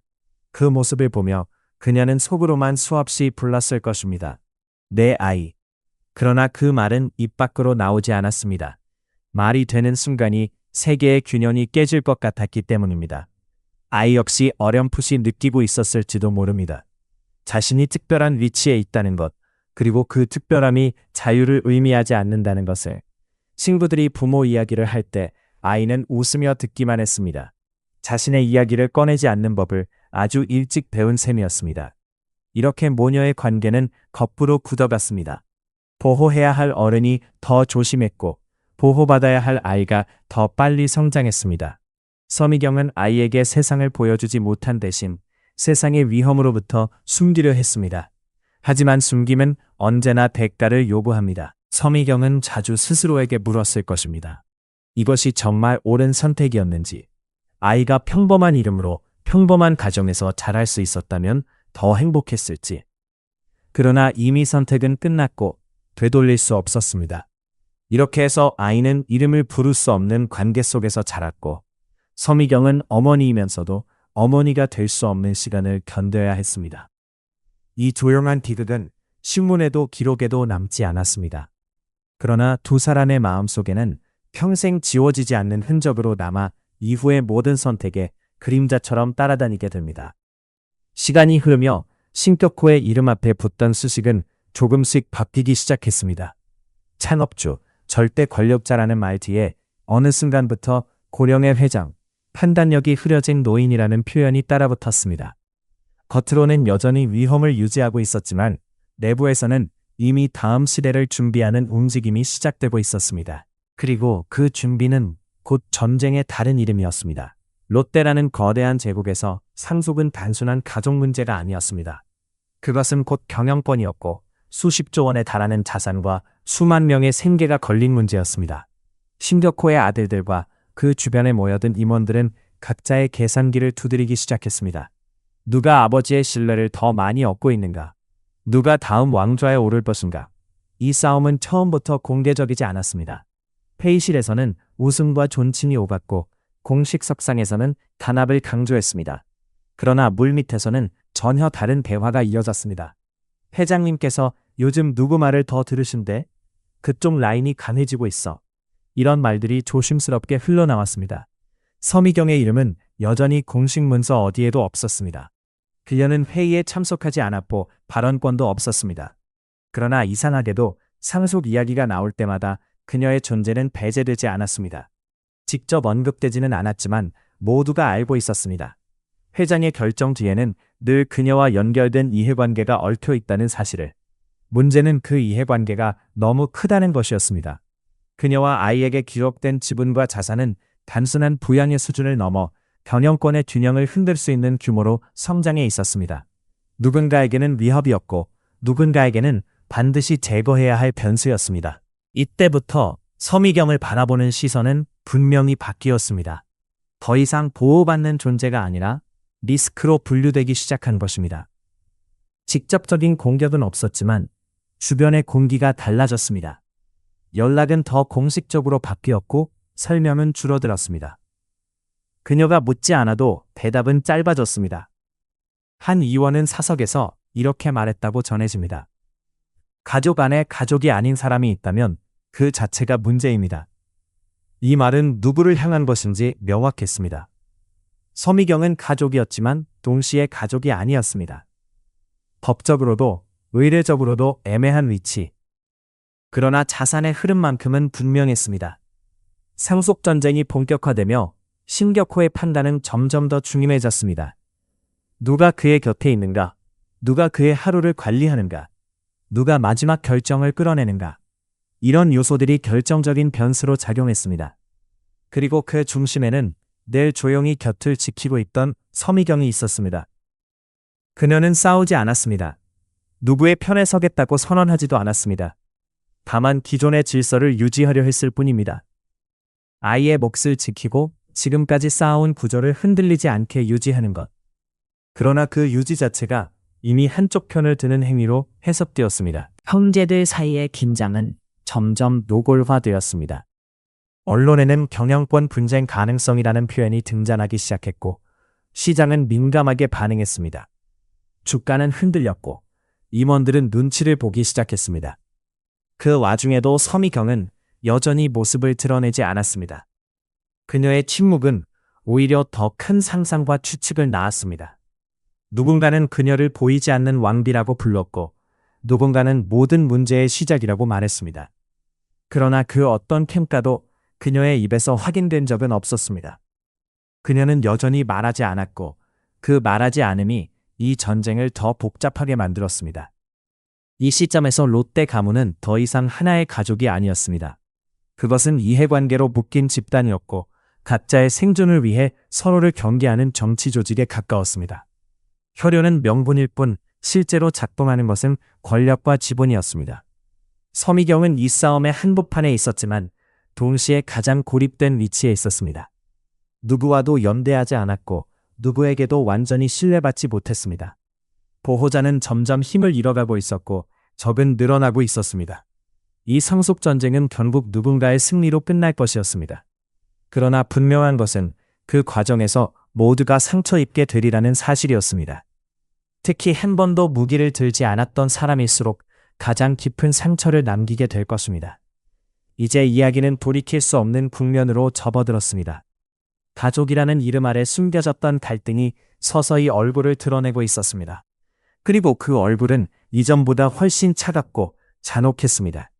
그 모습을 보며 그녀는 속으로만 수없이 불렀을 것입니다. 내 아이. 그러나 그 말은 입 밖으로 나오지 않았습니다. 말이 되는 순간이 세계의 균형이 깨질 것 같았기 때문입니다. 아이 역시 어렴풋이 느끼고 있었을지도 모릅니다. 자신이 특별한 위치에 있다는 것, 그리고 그 특별함이 자유를 의미하지 않는다는 것을. 친구들이 부모 이야기를 할 때 아이는 웃으며 듣기만 했습니다. 자신의 이야기를 꺼내지 않는 법을 아주 일찍 배운 셈이었습니다. 이렇게 모녀의 관계는 거꾸로 굳어갔습니다. 보호해야 할 어른이 더 조심했고 보호받아야 할 아이가 더 빨리 성장했습니다. 서미경은 아이에게 세상을 보여주지 못한 대신 세상의 위험으로부터 숨기려 했습니다. 하지만 숨김은 언제나 대가를 요구합니다. 서미경은 자주 스스로에게 물었을 것입니다. 이것이 정말 옳은 선택이었는지, 아이가 평범한 이름으로 평범한 가정에서 자랄 수 있었다면 더 행복했을지. 그러나 이미 선택은 끝났고 되돌릴 수 없었습니다. 이렇게 해서 아이는 이름을 부를 수 없는 관계 속에서 자랐고, 서미경은 어머니이면서도 어머니가 될 수 없는 시간을 견뎌야 했습니다. 이 조용한 비극은 신문에도 기록에도 남지 않았습니다. 그러나 두 사람의 마음속에는 평생 지워지지 않는 흔적으로 남아 이후의 모든 선택에 그림자처럼 따라다니게 됩니다. 시간이 흐르며 신격호의 이름 앞에 붙던 수식은 조금씩 바뀌기 시작했습니다. 창업주, 절대 권력자라는 말 뒤에 어느 순간부터 고령의 회장, 판단력이 흐려진 노인이라는 표현이 따라붙었습니다. 겉으로는 여전히 위험을 유지하고 있었지만 내부에서는 이미 다음 시대를 준비하는 움직임이 시작되고 있었습니다. 그리고 그 준비는 곧 전쟁의 다른 이름이었습니다. 롯데라는 거대한 제국에서 상속은 단순한 가족 문제가 아니었습니다. 그것은 곧 경영권이었고 수십조 원에 달하는 자산과 수만 명의 생계가 걸린 문제였습니다. 신격호의 아들들과 그 주변에 모여든 임원들은 각자의 계산기를 두드리기 시작했습니다. 누가 아버지의 신뢰를 더 많이 얻고 있는가? 누가 다음 왕좌에 오를 것인가? 이 싸움은 처음부터 공개적이지 않았습니다. 회의실에서는 웃음과 존칭이 오갔고 공식 석상에서는 단합을 강조했습니다. 그러나 물밑에서는 전혀 다른 대화가 이어졌습니다. 회장님께서 요즘 누구 말을 더 들으신대? 그쪽 라인이 강해지고 있어. 이런 말들이 조심스럽게 흘러나왔습니다. 서미경의 이름은 여전히 공식 문서 어디에도 없었습니다. 그녀는 회의에 참석하지 않았고 발언권도 없었습니다. 그러나 이상하게도 상속 이야기가 나올 때마다 그녀의 존재는 배제되지 않았습니다. 직접 언급되지는 않았지만 모두가 알고 있었습니다. 회장의 결정 뒤에는 늘 그녀와 연결된 이해관계가 얽혀 있다는 사실을. 문제는 그 이해관계가 너무 크다는 것이었습니다. 그녀와 아이에게 기록된 지분과 자산은 단순한 부양의 수준을 넘어 경영권의 균형을 흔들 수 있는 규모로 성장해 있었습니다. 누군가에게는 위협이었고 누군가에게는 반드시 제거해야 할 변수였습니다. 이때부터 서미경을 바라보는 시선은 분명히 바뀌었습니다. 더 이상 보호받는 존재가 아니라 리스크로 분류되기 시작한 것입니다. 직접적인 공격은 없었지만 주변의 공기가 달라졌습니다. 연락은 더 공식적으로 바뀌었고 설명은 줄어들었습니다. 그녀가 묻지 않아도 대답은 짧아졌습니다. 한 의원은 사석에서 이렇게 말했다고 전해집니다. 가족 안에 가족이 아닌 사람이 있다면 그 자체가 문제입니다. 이 말은 누구를 향한 것인지 명확했습니다. 서미경은 가족이었지만 동시에 가족이 아니었습니다. 법적으로도 의례적으로도 애매한 위치. 그러나 자산의 흐름만큼은 분명했습니다. 상속전쟁이 본격화되며 신격호의 판단은 점점 더 중요해졌습니다. 누가 그의 곁에 있는가? 누가 그의 하루를 관리하는가? 누가 마지막 결정을 끌어내는가? 이런 요소들이 결정적인 변수로 작용했습니다. 그리고 그 중심에는 늘 조용히 곁을 지키고 있던 서미경이 있었습니다. 그녀는 싸우지 않았습니다. 누구의 편에 서겠다고 선언하지도 않았습니다. 다만 기존의 질서를 유지하려 했을 뿐입니다. 아이의 몫을 지키고 지금까지 쌓아온 구조를 흔들리지 않게 유지하는 것. 그러나 그 유지 자체가 이미 한쪽 편을 드는 행위로 해석되었습니다. 형제들 사이의 긴장은 점점 노골화되었습니다. 언론에는 경영권 분쟁 가능성이라는 표현이 등장하기 시작했고 시장은 민감하게 반응했습니다. 주가는 흔들렸고 임원들은 눈치를 보기 시작했습니다. 그 와중에도 서미경은 여전히 모습을 드러내지 않았습니다. 그녀의 침묵은 오히려 더 큰 상상과 추측을 낳았습니다. 누군가는 그녀를 보이지 않는 왕비라고 불렀고 누군가는 모든 문제의 시작이라고 말했습니다. 그러나 그 어떤 평가도 그녀의 입에서 확인된 적은 없었습니다. 그녀는 여전히 말하지 않았고 그 말하지 않음이 이 전쟁을 더 복잡하게 만들었습니다. 이 시점에서 롯데 가문은 더 이상 하나의 가족이 아니었습니다. 그것은 이해관계로 묶인 집단이었고 각자의 생존을 위해 서로를 경계하는 정치 조직에 가까웠습니다. 혈연은 명분일 뿐 실제로 작동하는 것은 권력과 지분이었습니다. 서미경은 이 싸움의 한복판에 있었지만 동시에 가장 고립된 위치에 있었습니다. 누구와도 연대하지 않았고 누구에게도 완전히 신뢰받지 못했습니다. 보호자는 점점 힘을 잃어가고 있었고 적은 늘어나고 있었습니다. 이 상속 전쟁은 결국 누군가의 승리로 끝날 것이었습니다. 그러나 분명한 것은 그 과정에서 모두가 상처 입게 되리라는 사실이었습니다. 특히 한 번도 무기를 들지 않았던 사람일수록 가장 깊은 상처를 남기게 될 것입니다. 이제 이야기는 돌이킬 수 없는 국면으로 접어들었습니다. 가족이라는 이름 아래 숨겨졌던 갈등이 서서히 얼굴을 드러내고 있었습니다. 그리고 그 얼굴은 이전보다 훨씬 차갑고 잔혹했습니다.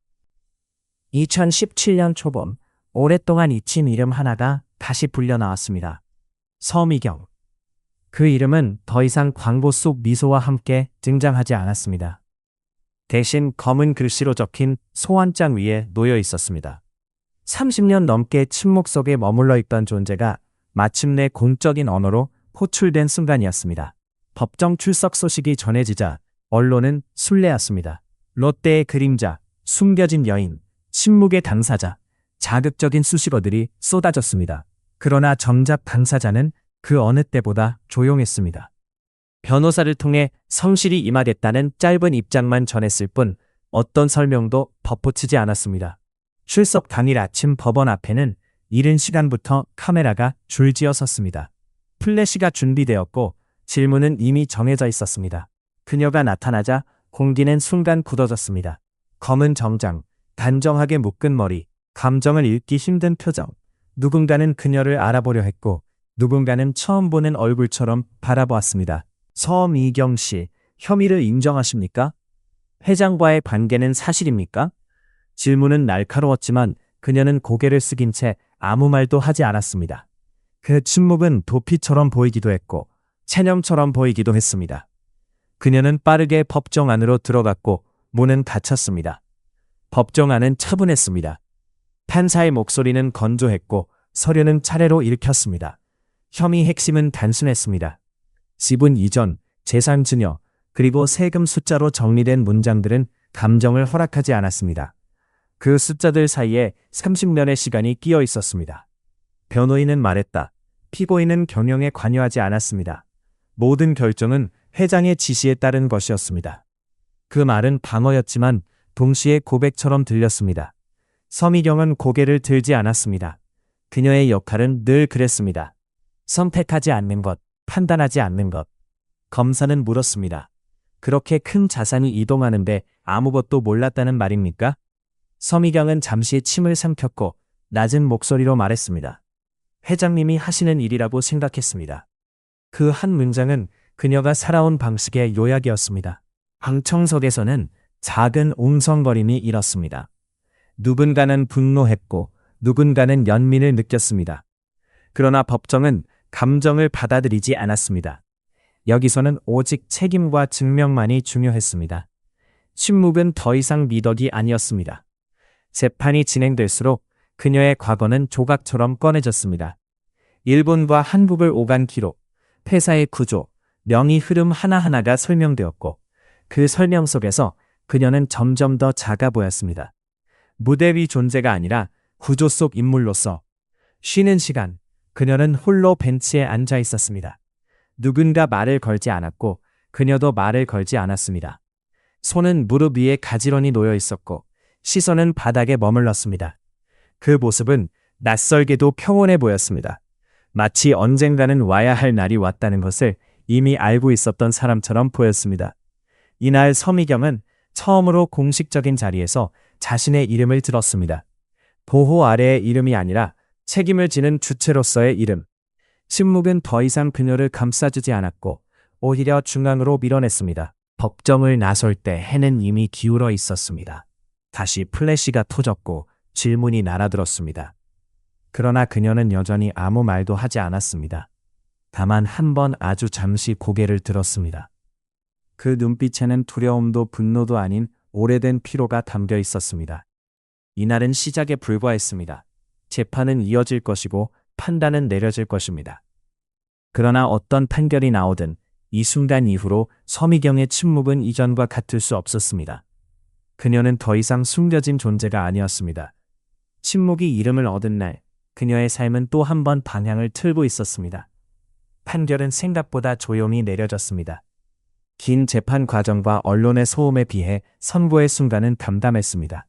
2017년 초봄, 오랫동안 잊힌 이름 하나가 다시 불려 나왔습니다. 서미경. 그 이름은 더 이상 광고 속 미소와 함께 등장하지 않았습니다. 대신 검은 글씨로 적힌 소환장 위에 놓여 있었습니다. 30년 넘게 침묵 속에 머물러 있던 존재가 마침내 공적인 언어로 호출된 순간이었습니다. 법정 출석 소식이 전해지자 언론은 술래였습니다. 롯데의 그림자, 숨겨진 여인, 침묵의 당사자, 자극적인 수식어들이 쏟아졌습니다. 그러나 정작 당사자는 그 어느 때보다 조용했습니다. 변호사를 통해 성실히 임하겠다는 짧은 입장만 전했을 뿐 어떤 설명도 덧붙이지 않았습니다. 출석 당일 아침 법원 앞에는 이른 시간부터 카메라가 줄지어 섰습니다. 플래시가 준비되었고 질문은 이미 정해져 있었습니다. 그녀가 나타나자 공기는 순간 굳어졌습니다. 검은 정장, 단정하게 묶은 머리, 감정을 읽기 힘든 표정. 누군가는 그녀를 알아보려 했고 누군가는 처음 보는 얼굴처럼 바라보았습니다. 서미경 씨, 혐의를 인정하십니까? 회장과의 관계는 사실입니까? 질문은 날카로웠지만 그녀는 고개를 숙인 채 아무 말도 하지 않았습니다. 그 침묵은 도피처럼 보이기도 했고 체념처럼 보이기도 했습니다. 그녀는 빠르게 법정 안으로 들어갔고 문은 닫혔습니다. 법정 안은 차분했습니다. 판사의 목소리는 건조했고 서류는 차례로 읽혔습니다. 혐의 핵심은 단순했습니다. 지분 이전, 재산 증여, 그리고 세금 숫자로 정리된 문장들은 감정을 허락하지 않았습니다. 그 숫자들 사이에 30년의 시간이 끼어 있었습니다. 변호인은 말했다. 피고인은 경영에 관여하지 않았습니다. 모든 결정은 회장의 지시에 따른 것이었습니다. 그 말은 방어였지만 동시에 고백처럼 들렸습니다. 서미경은 고개를 들지 않았습니다. 그녀의 역할은 늘 그랬습니다. 선택하지 않는 것, 판단하지 않는 것. 검사는 물었습니다. 그렇게 큰 자산이 이동하는데 아무것도 몰랐다는 말입니까? 서미경은 잠시 침을 삼켰고 낮은 목소리로 말했습니다. 회장님이 하시는 일이라고 생각했습니다. 그 한 문장은 그녀가 살아온 방식의 요약이었습니다. 방청석에서는 작은 웅성거림이 일었습니다. 누군가는 분노했고 누군가는 연민을 느꼈습니다. 그러나 법정은 감정을 받아들이지 않았습니다. 여기서는 오직 책임과 증명만이 중요했습니다. 침묵은 더 이상 미덕이 아니었습니다. 재판이 진행될수록 그녀의 과거는 조각처럼 꺼내졌습니다. 일본과 한국을 오간 기록, 폐사의 구조, 명의 흐름 하나하나가 설명되었고 그 설명 속에서 그녀는 점점 더 작아 보였습니다. 무대 위 존재가 아니라 구조 속 인물로서 쉬는 시간, 그녀는 홀로 벤치에 앉아 있었습니다. 누군가 말을 걸지 않았고 그녀도 말을 걸지 않았습니다. 손은 무릎 위에 가지런히 놓여 있었고 시선은 바닥에 머물렀습니다. 그 모습은 낯설게도 평온해 보였습니다. 마치 언젠가는 와야 할 날이 왔다는 것을 이미 알고 있었던 사람처럼 보였습니다. 이날 서미경은 처음으로 공식적인 자리에서 자신의 이름을 들었습니다. 보호 아래의 이름이 아니라 책임을 지는 주체로서의 이름. 침묵은 더 이상 그녀를 감싸주지 않았고 오히려 중앙으로 밀어냈습니다. 법정을 나설 때 해는 이미 기울어 있었습니다. 다시 플래시가 터졌고 질문이 날아들었습니다. 그러나 그녀는 여전히 아무 말도 하지 않았습니다. 다만 한 번 아주 잠시 고개를 들었습니다. 그 눈빛에는 두려움도 분노도 아닌 오래된 피로가 담겨 있었습니다. 이날은 시작에 불과했습니다. 재판은 이어질 것이고 판단은 내려질 것입니다. 그러나 어떤 판결이 나오든 이 순간 이후로 서미경의 침묵은 이전과 같을 수 없었습니다. 그녀는 더 이상 숨겨진 존재가 아니었습니다. 침묵이 이름을 얻은 날, 그녀의 삶은 또 한 번 방향을 틀고 있었습니다. 판결은 생각보다 조용히 내려졌습니다. 긴 재판 과정과 언론의 소음에 비해 선고의 순간은 담담했습니다.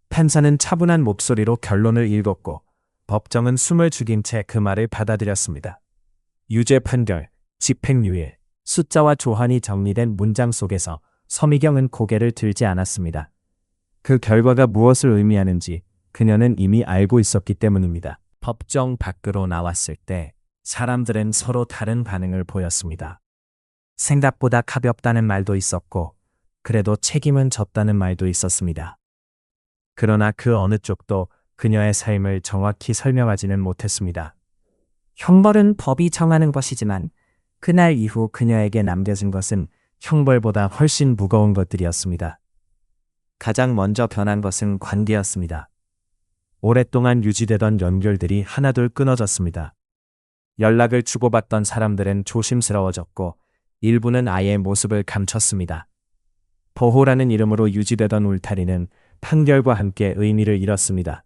판사는 차분한 목소리로 결론을 읽었고 법정은 숨을 죽인 채 그 말을 받아들였습니다. 유죄 판결, 집행유예, 숫자와 조한이 정리된 문장 속에서 서미경은 고개를 들지 않았습니다. 그 결과가 무엇을 의미하는지 그녀는 이미 알고 있었기 때문입니다. 법정 밖으로 나왔을 때 사람들은 서로 다른 반응을 보였습니다. 생각보다 가볍다는 말도 있었고, 그래도 책임은 졌다는 말도 있었습니다. 그러나 그 어느 쪽도 그녀의 삶을 정확히 설명하지는 못했습니다. 형벌은 법이 정하는 것이지만, 그날 이후 그녀에게 남겨진 것은 형벌보다 훨씬 무거운 것들이었습니다. 가장 먼저 변한 것은 관계였습니다. 오랫동안 유지되던 연결들이 하나둘 끊어졌습니다. 연락을 주고받던 사람들은 조심스러워졌고 일부는 아예 모습을 감췄습니다. 보호라는 이름으로 유지되던 울타리는 판결과 함께 의미를 잃었습니다.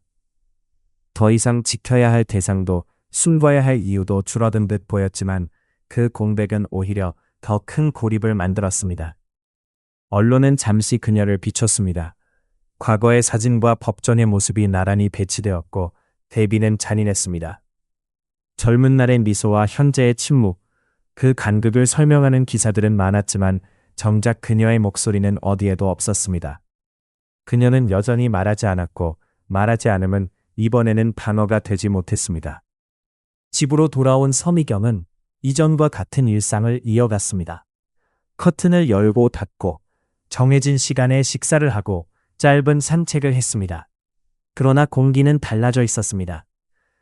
더 이상 지켜야 할 대상도 숨겨야 할 이유도 줄어든 듯 보였지만 그 공백은 오히려 더 큰 고립을 만들었습니다. 언론은 잠시 그녀를 비췄습니다. 과거의 사진과 법전의 모습이 나란히 배치되었고 대비는 잔인했습니다. 젊은 날의 미소와 현재의 침묵, 그 간극을 설명하는 기사들은 많았지만 정작 그녀의 목소리는 어디에도 없었습니다. 그녀는 여전히 말하지 않았고 말하지 않음은 이번에는 단어가 되지 못했습니다. 집으로 돌아온 서미경은 이전과 같은 일상을 이어갔습니다. 커튼을 열고 닫고 정해진 시간에 식사를 하고 짧은 산책을 했습니다. 그러나 공기는 달라져 있었습니다.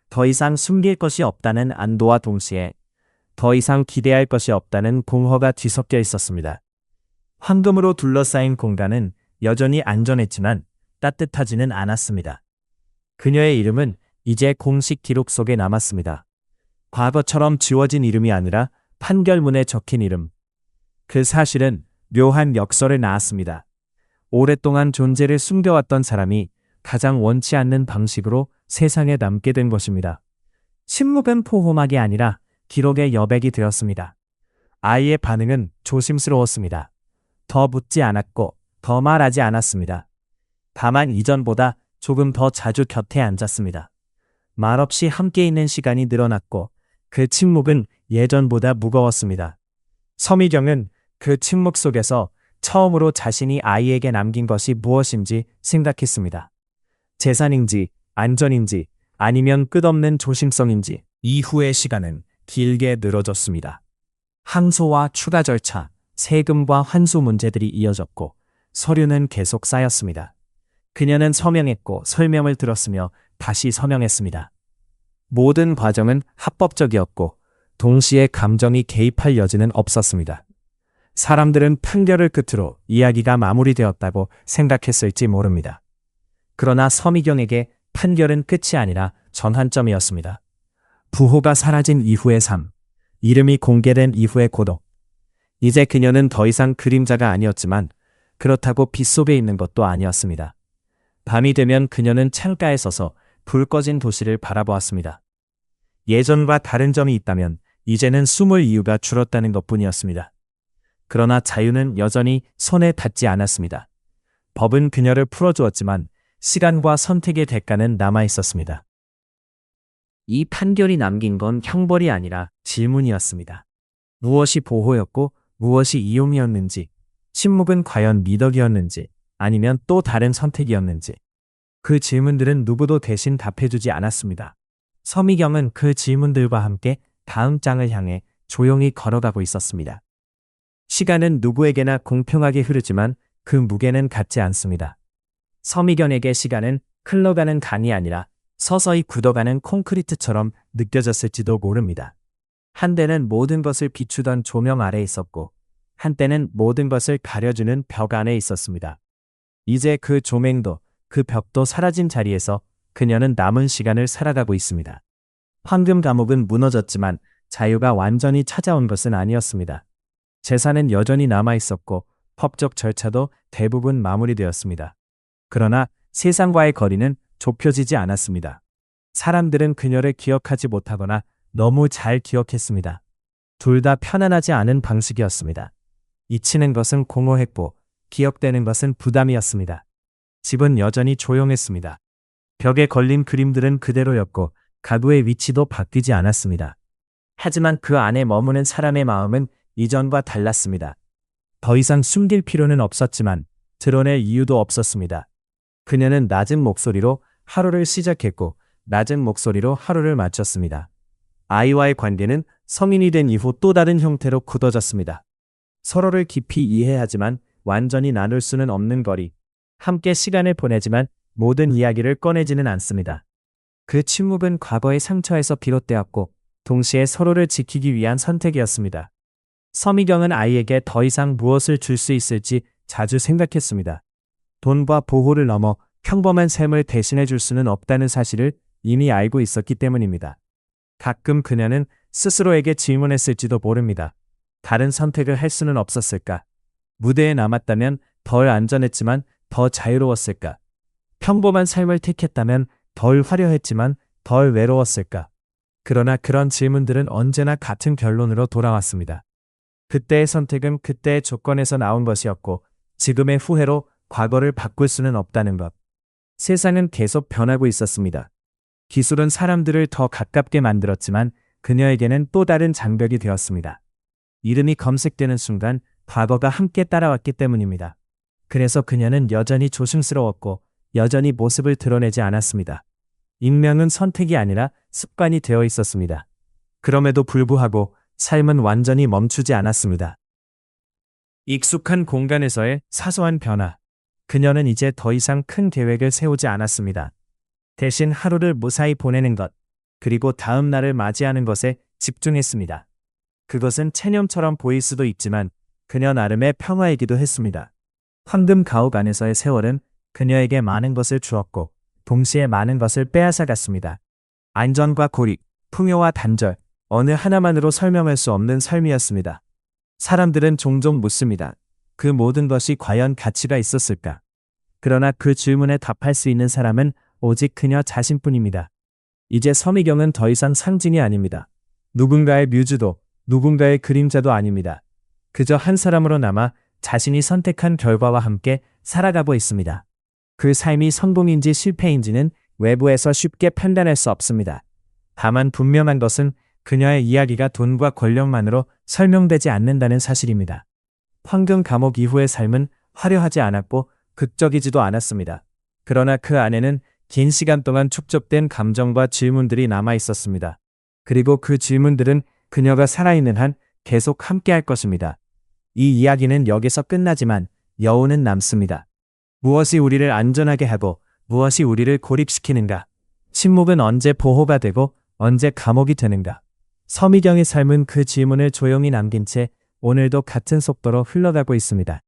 더 이상 숨길 것이 없다는 안도와 동시에 더 이상 기대할 것이 없다는 공허가 뒤섞여 있었습니다. 황금으로 둘러싸인 공간은 여전히 안전했지만 따뜻하지는 않았습니다. 그녀의 이름은 이제 공식 기록 속에 남았습니다. 과거처럼 지워진 이름이 아니라 판결문에 적힌 이름. 그 사실은 묘한 역설을 낳았습니다. 오랫동안 존재를 숨겨왔던 사람이 가장 원치 않는 방식으로 세상에 남게 된 것입니다. 침묵은 포호막이 아니라 기록의 여백이 되었습니다. 아이의 반응은 조심스러웠습니다. 더 묻지 않았고 더 말하지 않았습니다. 다만 이전보다 조금 더 자주 곁에 앉았습니다. 말없이 함께 있는 시간이 늘어났고 그 침묵은 예전보다 무거웠습니다. 서미경은 그 침묵 속에서 처음으로 자신이 아이에게 남긴 것이 무엇인지 생각했습니다. 재산인지 안전인지 아니면 끝없는 조심성인지. 이후의 시간은 길게 늘어졌습니다. 항소와 추가 절차, 세금과 환수 문제들이 이어졌고 서류는 계속 쌓였습니다. 그녀는 서명했고 설명을 들었으며 다시 서명했습니다. 모든 과정은 합법적이었고 동시에 감정이 개입할 여지는 없었습니다. 사람들은 판결을 끝으로 이야기가 마무리되었다고 생각했을지 모릅니다. 그러나 서미경에게 판결은 끝이 아니라 전환점이었습니다. 부호가 사라진 이후의 삶, 이름이 공개된 이후의 고독. 이제 그녀는 더 이상 그림자가 아니었지만 그렇다고 빛 속에 있는 것도 아니었습니다. 밤이 되면 그녀는 창가에 서서 불 꺼진 도시를 바라보았습니다. 예전과 다른 점이 있다면 이제는 숨을 이유가 줄었다는 것뿐이었습니다. 그러나 자유는 여전히 손에 닿지 않았습니다. 법은 그녀를 풀어주었지만 시간과 선택의 대가는 남아 있었습니다. 이 판결이 남긴 건 형벌이 아니라 질문이었습니다. 무엇이 보호였고 무엇이 이용이었는지, 침묵은 과연 미덕이었는지 아니면 또 다른 선택이었는지. 그 질문들은 누구도 대신 답해주지 않았습니다. 서미경은 그 질문들과 함께 다음 장을 향해 조용히 걸어가고 있었습니다. 시간은 누구에게나 공평하게 흐르지만 그 무게는 같지 않습니다. 서미경에게 시간은 흘러가는 강이 아니라 서서히 굳어가는 콘크리트처럼 느껴졌을지도 모릅니다. 한때는 모든 것을 비추던 조명 아래 있었고 한때는 모든 것을 가려주는 벽 안에 있었습니다. 이제 그 조명도 그 벽도 사라진 자리에서 그녀는 남은 시간을 살아가고 있습니다. 황금 감옥은 무너졌지만 자유가 완전히 찾아온 것은 아니었습니다. 재산은 여전히 남아 있었고 법적 절차도 대부분 마무리되었습니다. 그러나 세상과의 거리는 좁혀지지 않았습니다. 사람들은 그녀를 기억하지 못하거나 너무 잘 기억했습니다. 둘 다 편안하지 않은 방식이었습니다. 잊히는 것은 공허했고 기억되는 것은 부담이었습니다. 집은 여전히 조용했습니다. 벽에 걸린 그림들은 그대로였고 가구의 위치도 바뀌지 않았습니다. 하지만 그 안에 머무는 사람의 마음은 이전과 달랐습니다. 더 이상 숨길 필요는 없었지만 드러낼 이유도 없었습니다. 그녀는 낮은 목소리로 하루를 시작했고 낮은 목소리로 하루를 마쳤습니다. 아이와의 관계는 성인이 된 이후 또 다른 형태로 굳어졌습니다. 서로를 깊이 이해하지만 완전히 나눌 수는 없는 거리. 함께 시간을 보내지만 모든 이야기를 꺼내지는 않습니다. 그 침묵은 과거의 상처에서 비롯되었고 동시에 서로를 지키기 위한 선택이었습니다. 서미경은 아이에게 더 이상 무엇을 줄 수 있을지 자주 생각했습니다. 돈과 보호를 넘어 평범한 삶을 대신해 줄 수는 없다는 사실을 이미 알고 있었기 때문입니다. 가끔 그녀는 스스로에게 질문했을지도 모릅니다. 다른 선택을 할 수는 없었을까? 무대에 남았다면 덜 안전했지만 더 자유로웠을까? 평범한 삶을 택했다면 덜 화려했지만 덜 외로웠을까? 그러나 그런 질문들은 언제나 같은 결론으로 돌아왔습니다. 그때의 선택은 그때의 조건에서 나온 것이었고 지금의 후회로 과거를 바꿀 수는 없다는 것. 세상은 계속 변하고 있었습니다. 기술은 사람들을 더 가깝게 만들었지만 그녀에게는 또 다른 장벽이 되었습니다. 이름이 검색되는 순간 과거가 함께 따라왔기 때문입니다. 그래서 그녀는 여전히 조심스러웠고 여전히 모습을 드러내지 않았습니다. 익명은 선택이 아니라 습관이 되어 있었습니다. 그럼에도 불구하고 삶은 완전히 멈추지 않았습니다. 익숙한 공간에서의 사소한 변화. 그녀는 이제 더 이상 큰 계획을 세우지 않았습니다. 대신 하루를 무사히 보내는 것, 그리고 다음 날을 맞이하는 것에 집중했습니다. 그것은 체념처럼 보일 수도 있지만 그녀 나름의 평화이기도 했습니다. 황금 가옥 안에서의 세월은 그녀에게 많은 것을 주었고 동시에 많은 것을 빼앗아갔습니다. 안전과 고립, 풍요와 단절, 어느 하나만으로 설명할 수 없는 삶이었습니다. 사람들은 종종 묻습니다. 그 모든 것이 과연 가치가 있었을까? 그러나 그 질문에 답할 수 있는 사람은 오직 그녀 자신뿐입니다. 이제 서미경은 더 이상 상징이 아닙니다. 누군가의 뮤즈도 누군가의 그림자도 아닙니다. 그저 한 사람으로 남아 자신이 선택한 결과와 함께 살아가고 있습니다. 그 삶이 성공인지 실패인지는 외부에서 쉽게 판단할 수 없습니다. 다만 분명한 것은 그녀의 이야기가 돈과 권력만으로 설명되지 않는다는 사실입니다. 황금 감옥 이후의 삶은 화려하지 않았고 극적이지도 않았습니다. 그러나 그 안에는 긴 시간 동안 축적된 감정과 질문들이 남아 있었습니다. 그리고 그 질문들은 그녀가 살아있는 한 계속 함께할 것입니다. 이 이야기는 여기서 끝나지만 여운은 남습니다. 무엇이 우리를 안전하게 하고 무엇이 우리를 고립시키는가? 침묵은 언제 보호가 되고 언제 감옥이 되는가? 서미경의 삶은 그 질문을 조용히 남긴 채 오늘도 같은 속도로 흘러가고 있습니다.